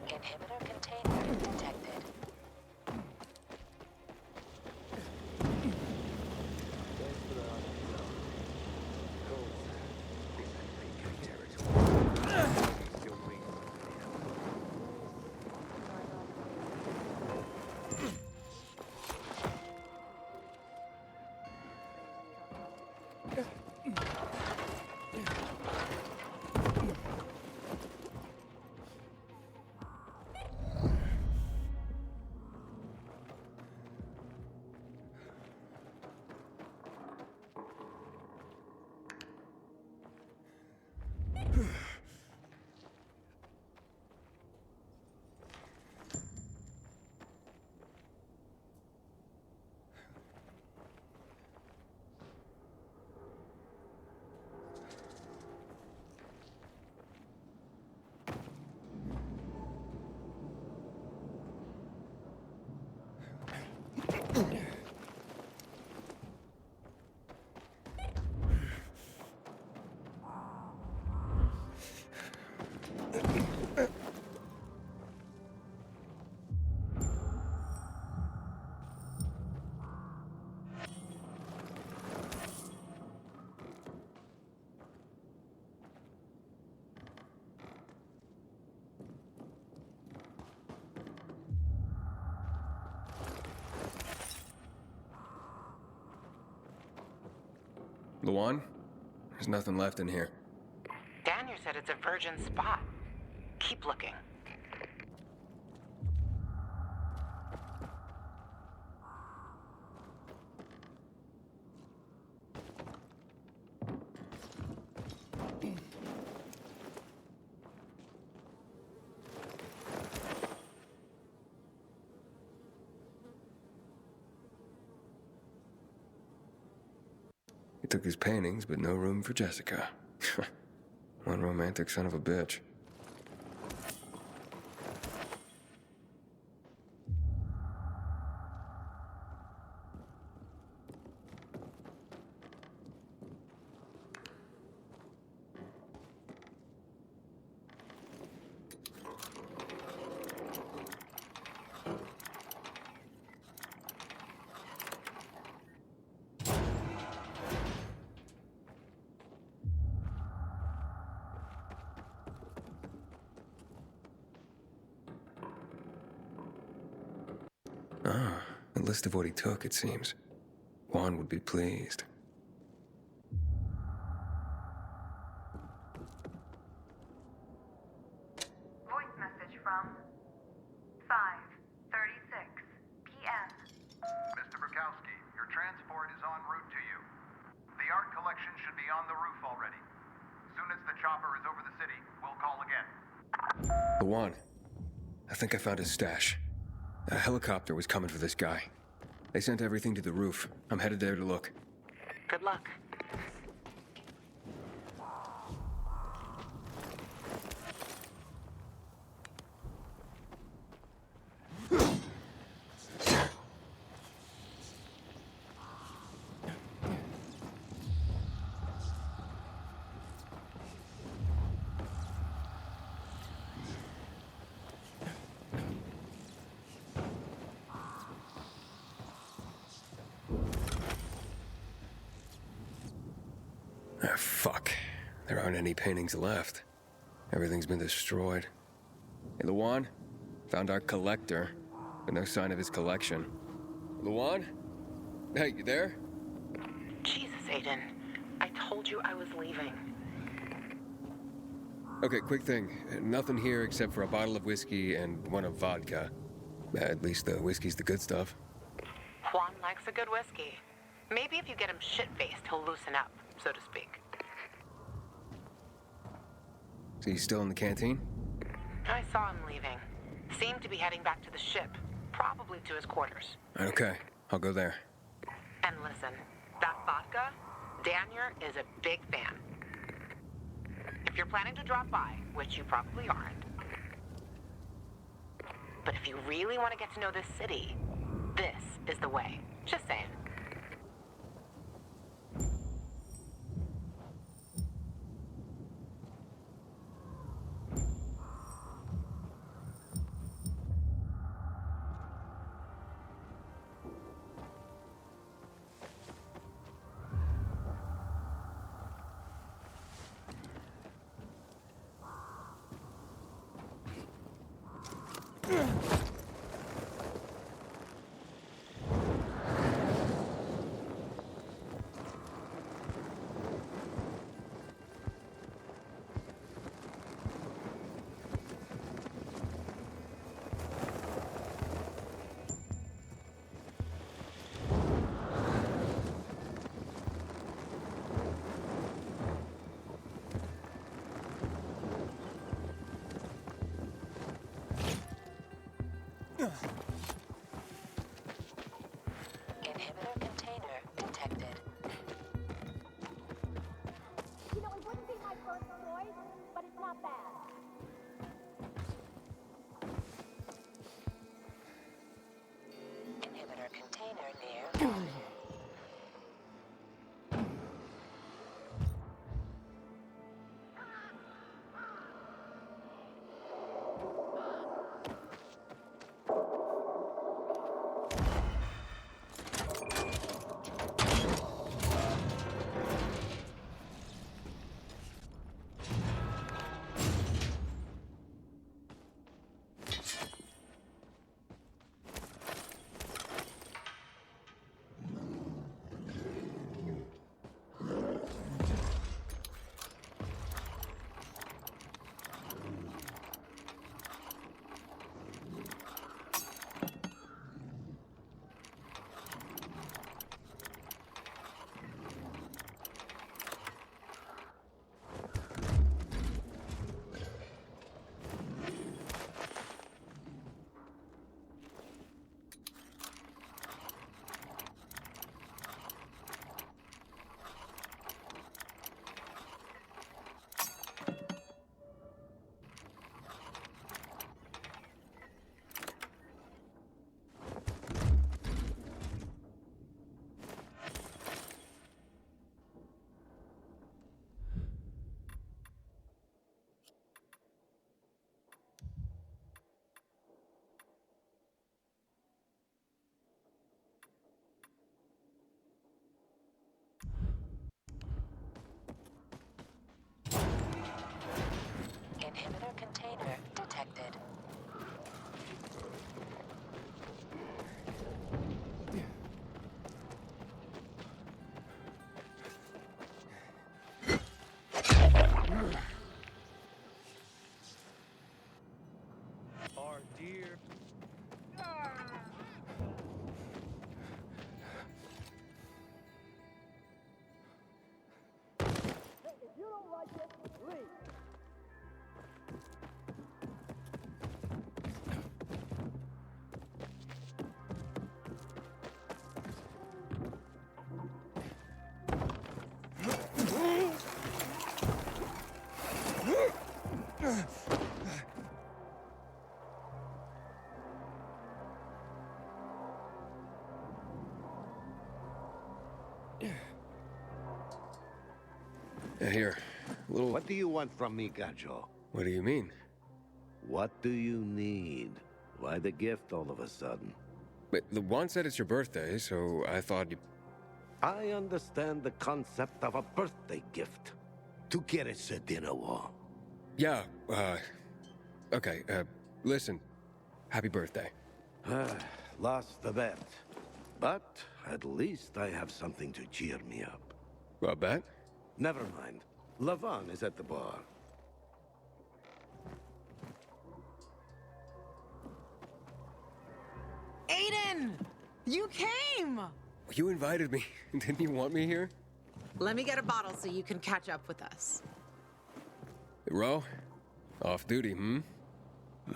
Inhibitor container detected. Luan? There's nothing left in here. Daniel said it's a virgin spot. Keep looking. took his paintings, but no room for Jessica. One romantic son of a bitch. Ah, a list of what he took, it seems. Juan would be pleased. Voice message from 5:36 p.m. Mr. Bukowski, your transport is en route to you. The art collection should be on the roof already. Soon as the chopper is over the city, we'll call again. Juan, I think I found his stash. A helicopter was coming for this guy. They sent everything to the roof. I'm headed there to look. Good luck. Ah, fuck. There aren't any paintings left. Everything's been destroyed. Hey, Luan? Found our collector, but no sign of his collection. Luan? Hey, you there? Jesus, Aiden. I told you I was leaving. Okay, quick thing. Nothing here except for a bottle of whiskey and one of vodka. At least the whiskey's the good stuff. Juan likes a good whiskey. Maybe if you get him shit-faced, he'll loosen up, so to speak. So he's still in the canteen? I saw him leaving. Seemed to be heading back to the ship, probably to his quarters. Okay, I'll go there. And listen, that vodka, Daniel is a big fan. If you're planning to drop by, which you probably aren't, but if you really want to get to know this city, this is the way. Just saying. Here, little... What do you want from me, Gajo? What do you mean? What do you need? Why the gift all of a sudden? But the one said it's your birthday, so I thought you... I understand the concept of a birthday gift. Tu quieres a dinner war? Yeah, okay, listen. Happy birthday. Lost the bet. But at least I have something to cheer me up. A bet? Never mind. Lavan is at the bar. Aiden! You came! You invited me. Didn't you want me here? Let me get a bottle so you can catch up with us. Ro? Off duty,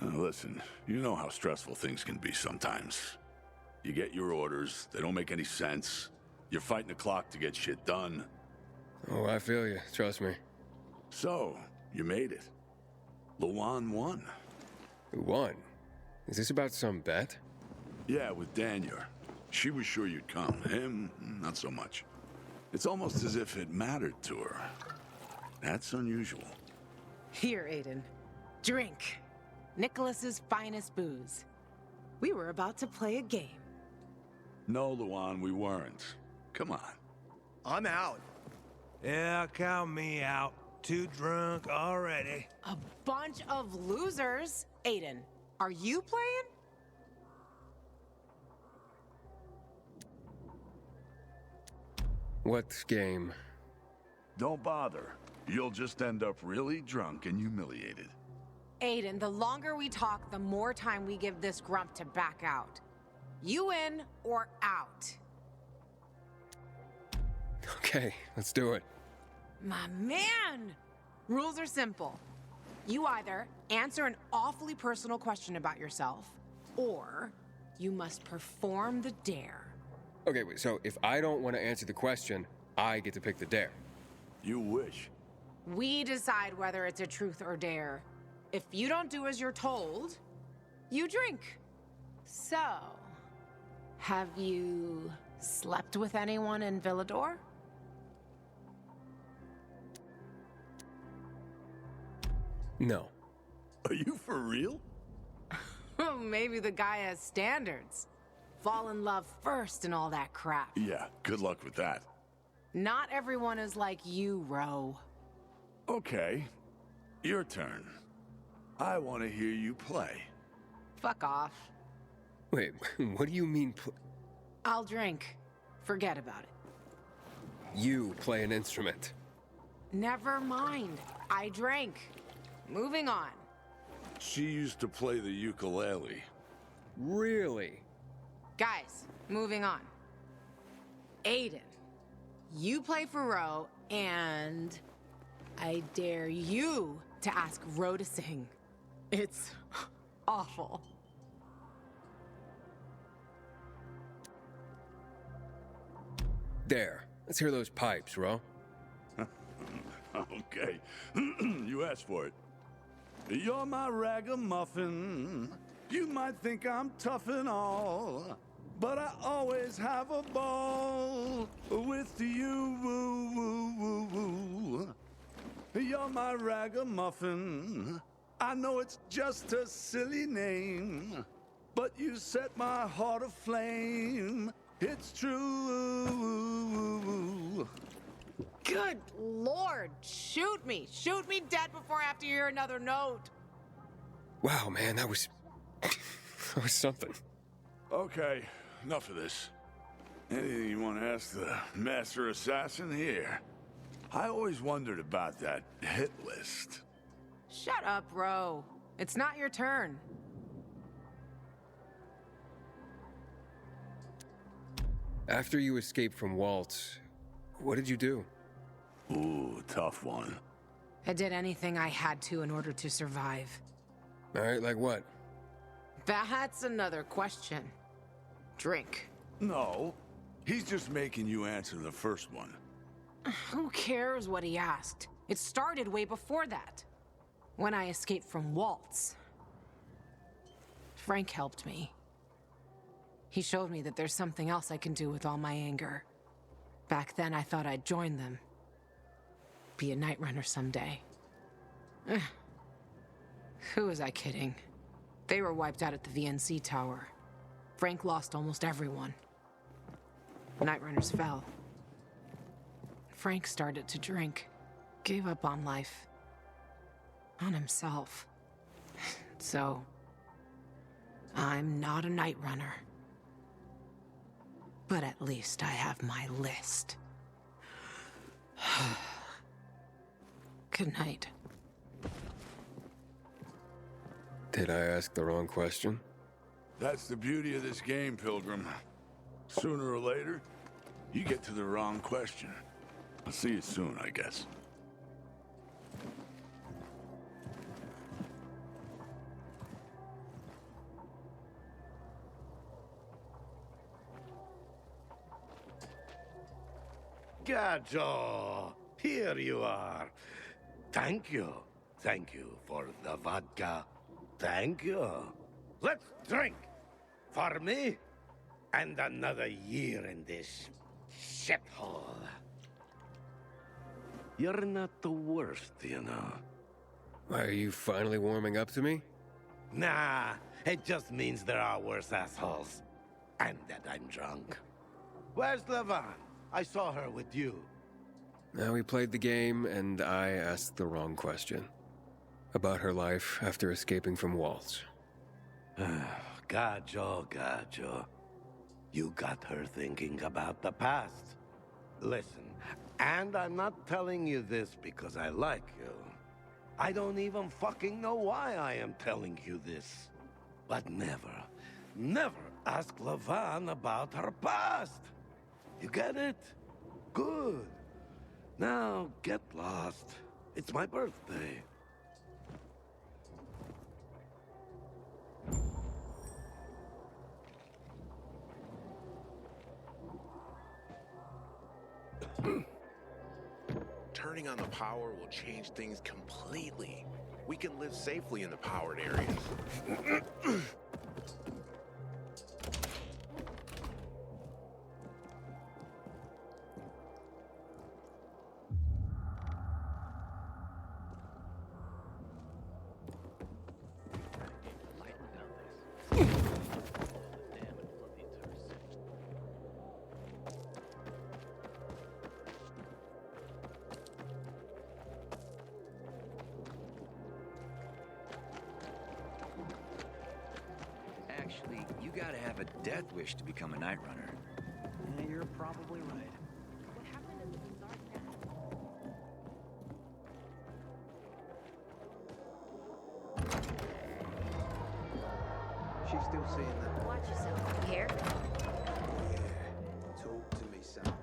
Listen, you know how stressful things can be sometimes. You get your orders, they don't make any sense. You're fighting the clock to get shit done. Oh, I feel you. Trust me. So, you made it. Luan won. Who won? Is this about some bet? Yeah, with Daniel. She was sure you'd come. Him, not so much. It's almost as if it mattered to her. That's unusual. Here, Aiden. Drink. Nicholas's finest booze. We were about to play a game. No, Luan, we weren't. Come on. I'm out. Yeah, count me out. Too drunk already. A bunch of losers. Aiden, are you playing? What game? Don't bother. You'll just end up really drunk and humiliated. Aiden, the longer we talk, the more time we give this grump to back out. You in or out? Okay, let's do it. My man! Rules are simple. You either answer an awfully personal question about yourself, or you must perform the dare. Okay, wait, so if I don't want to answer the question, I get to pick the dare. You wish. We decide whether it's a truth or dare. If you don't do as you're told, you drink. So, have you slept with anyone in Villador? No. Are you for real? Maybe the guy has standards. Fall in love first and all that crap. Yeah, good luck with that. Not everyone is like you, Ro. Okay, your turn. I want to hear you play. Fuck off. Wait, what do you mean I'll drink. Forget about it. You play an instrument? Never mind. I drank. Moving on. She used to play the ukulele. Really? Guys, moving on. Aiden, you play for Ro, and I dare you to ask Ro to sing. It's awful. There. Let's hear those pipes, Ro. Okay, you asked for it. You're my ragamuffin. You might think I'm tough and all, but I always have a ball with you. Woo, woo, woo, woo. You're my ragamuffin. I know it's just a silly name, but you set my heart aflame. It's true. Good Lord, shoot me. Shoot me dead before I have to hear another note. Wow, man, that was something. Okay, enough of this. Anything you want to ask the master assassin here? I always wondered about that hit list. Shut up, Ro. It's not your turn. After you escaped from Waltz, what did you do? Ooh, tough one. I did anything I had to in order to survive. All right, like what? That's another question. Drink. No, he's just making you answer the first one. Who cares what he asked? It started way before that. When I escaped from Waltz. Frank helped me. He showed me that there's something else I can do with all my anger. Back then, I thought I'd join them. Be a night runner someday. Who was I kidding? They were wiped out at the VNC tower. Frank lost almost everyone. Night runners fell. Frank started to drink. Gave up on life. On himself. So, I'm not a night runner. But at least I have my list. Good night. Did I ask the wrong question? That's the beauty of this game, Pilgrim. Sooner or later, you get to the wrong question. I'll see you soon, I guess. Gajo, here you are. Thank you. Thank you for the vodka. Thank you. Let's drink. For me, and another year in this shithole. You're not the worst, you know. Are you finally warming up to me? Nah, it just means there are worse assholes. And that I'm drunk. Where's Levan? I saw her with you. Now we played the game, and I asked the wrong question. About her life after escaping from Waltz. Gajo. You got her thinking about the past. Listen, and I'm not telling you this because I like you. I don't even fucking know why I am telling you this. But never ask Levan about her past. You get it? Good. Now, get lost. It's my birthday. Turning on the power will change things completely. We can live safely in the powered areas. Actually, you gotta have a death wish to become a night runner. Yeah, you're probably right. She's still seeing that. Watch yourself. You hear? Yeah. Talk to me, son.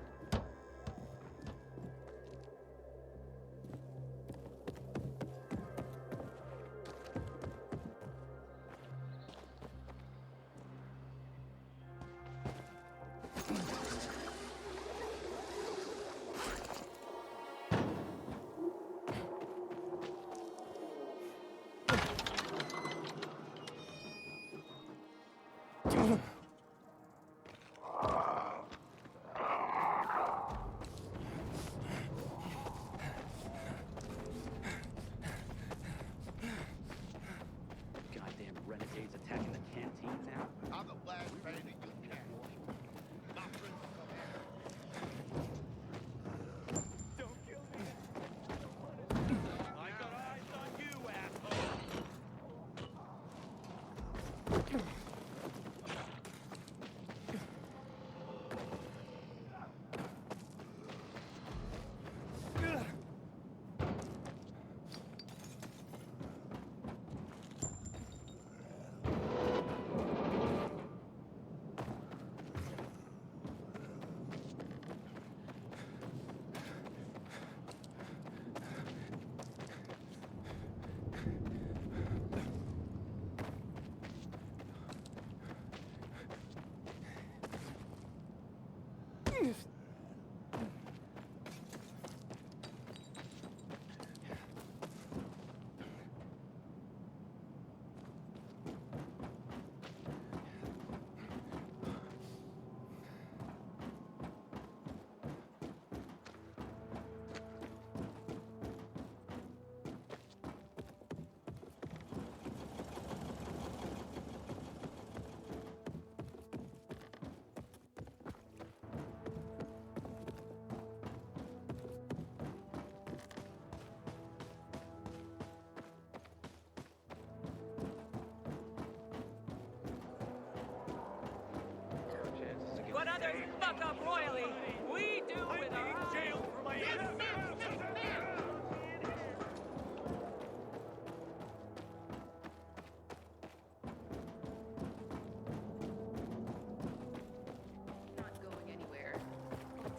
fuck up royally. We do with our jail for my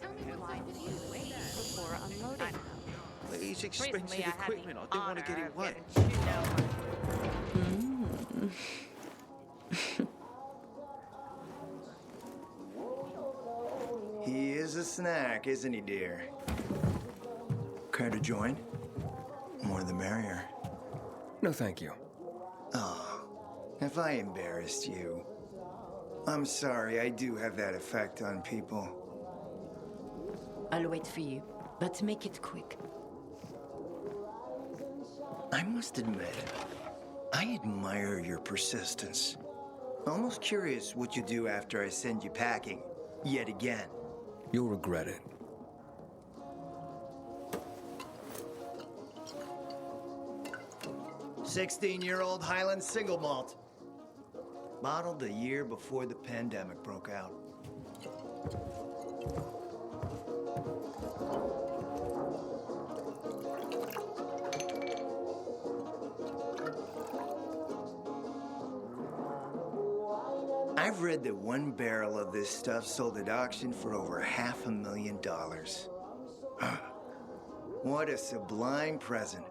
Tell me what side did you wait before unloading. It's expensive Recently, I had the equipment. I didn't want to get it honor of wet. getting chewed out. He is a snack, isn't he, dear? Care to join? More the merrier. No, thank you. Oh, if I embarrassed you. I'm sorry, I do have that effect on people. I'll wait for you, but make it quick. I must admit, I admire your persistence. Almost curious what you do after I send you packing, yet again. You'll regret it. "16-year-old Highland single malt. Bottled the year before the pandemic broke out. I've read that one barrel of this stuff sold at auction for over $500,000. What a sublime present.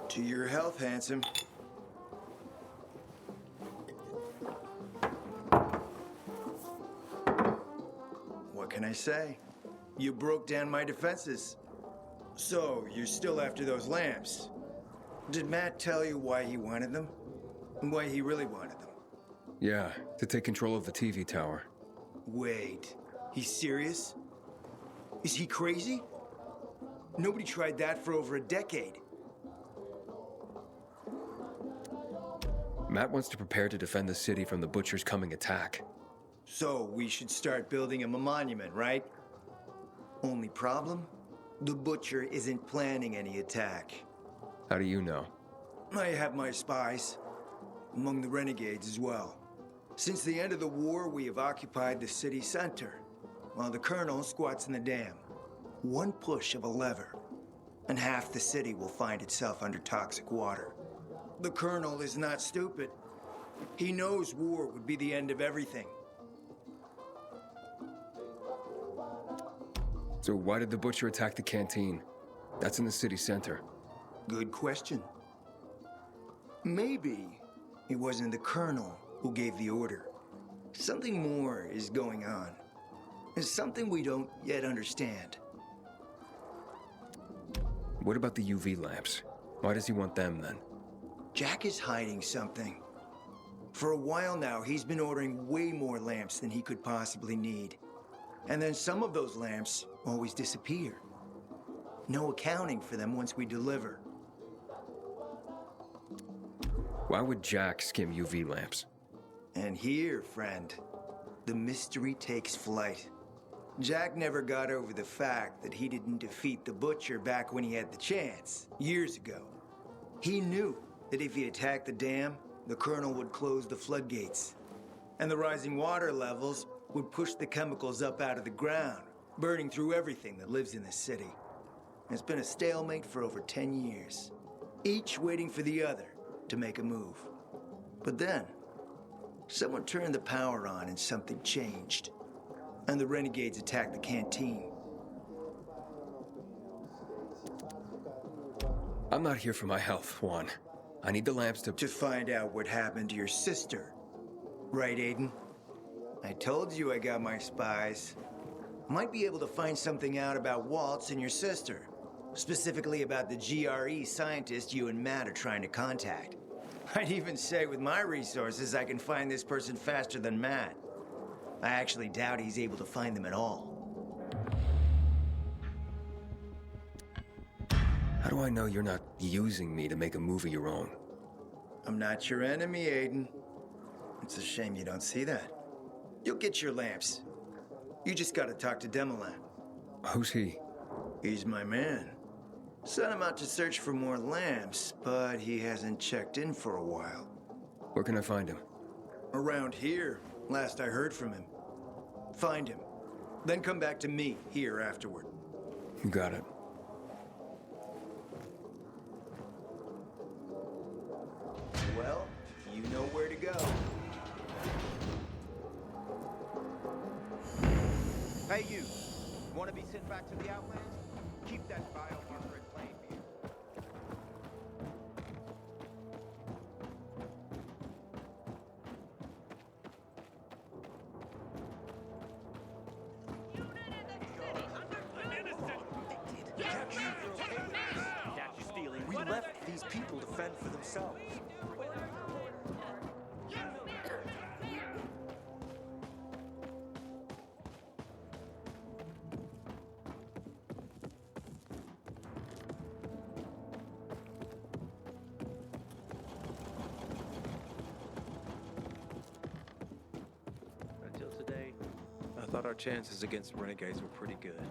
To your health, handsome. What can I say? You broke down my defenses. So, you're still after those lamps. Did Matt tell you why he wanted them? And why he really wanted them? Yeah, to take control of the TV tower. Wait, he's serious? Is he crazy? Nobody tried that for over a decade. Matt wants to prepare to defend the city from the Butcher's coming attack. So, we should start building him a monument, right? Only problem? The Butcher isn't planning any attack. How do you know? I have my spies. Among the renegades as well. Since the end of the war, we have occupied the city center, while the Colonel squats in the dam. One push of a lever, and half the city will find itself under toxic water. The Colonel is not stupid. He knows war would be the end of everything. So why did the Butcher attack the canteen? That's in the city center. Good question. Maybe it wasn't the Colonel who gave the order. Something more is going on. It's something we don't yet understand. What about the UV lamps? Why does he want them then? Jack is hiding something. For a while now, he's been ordering way more lamps than he could possibly need. And then some of those lamps always disappear. No accounting for them once we deliver. Why would Jack skim UV lamps? And here, friend, the mystery takes flight. Jack never got over the fact that he didn't defeat the Butcher back when he had the chance, years ago. He knew that if he attacked the dam, the Colonel would close the floodgates. And the rising water levels would push the chemicals up out of the ground, burning through everything that lives in the city. It's been a stalemate for over 10 years, each waiting for the other to make a move. But then, someone turned the power on and something changed. And the renegades attacked the canteen. I'm not here for my health, Juan. I need the lamps to find out what happened to your sister. Right, Aiden? I told you I got my spies. Might be able to find something out about Waltz and your sister. Specifically about the GRE scientist you and Matt are trying to contact. I'd even say with my resources, I can find this person faster than Matt. I actually doubt he's able to find them at all. How do I know you're not using me to make a move of your own? I'm not your enemy, Aiden. It's a shame you don't see that. You'll get your lamps. You just gotta talk to Demolan. Who's he? He's my man. Sent him out to search for more lamps, but he hasn't checked in for a while. Where can I find him? Around here, last I heard from him. Find him. Then come back to me here afterward. You got it. Well, you know where to go. Hey, you. Want to be sent back to the Outlands? Keep that biomarker in plain view. We left these people to fend for themselves. Until today, I thought our chances against renegades were pretty good.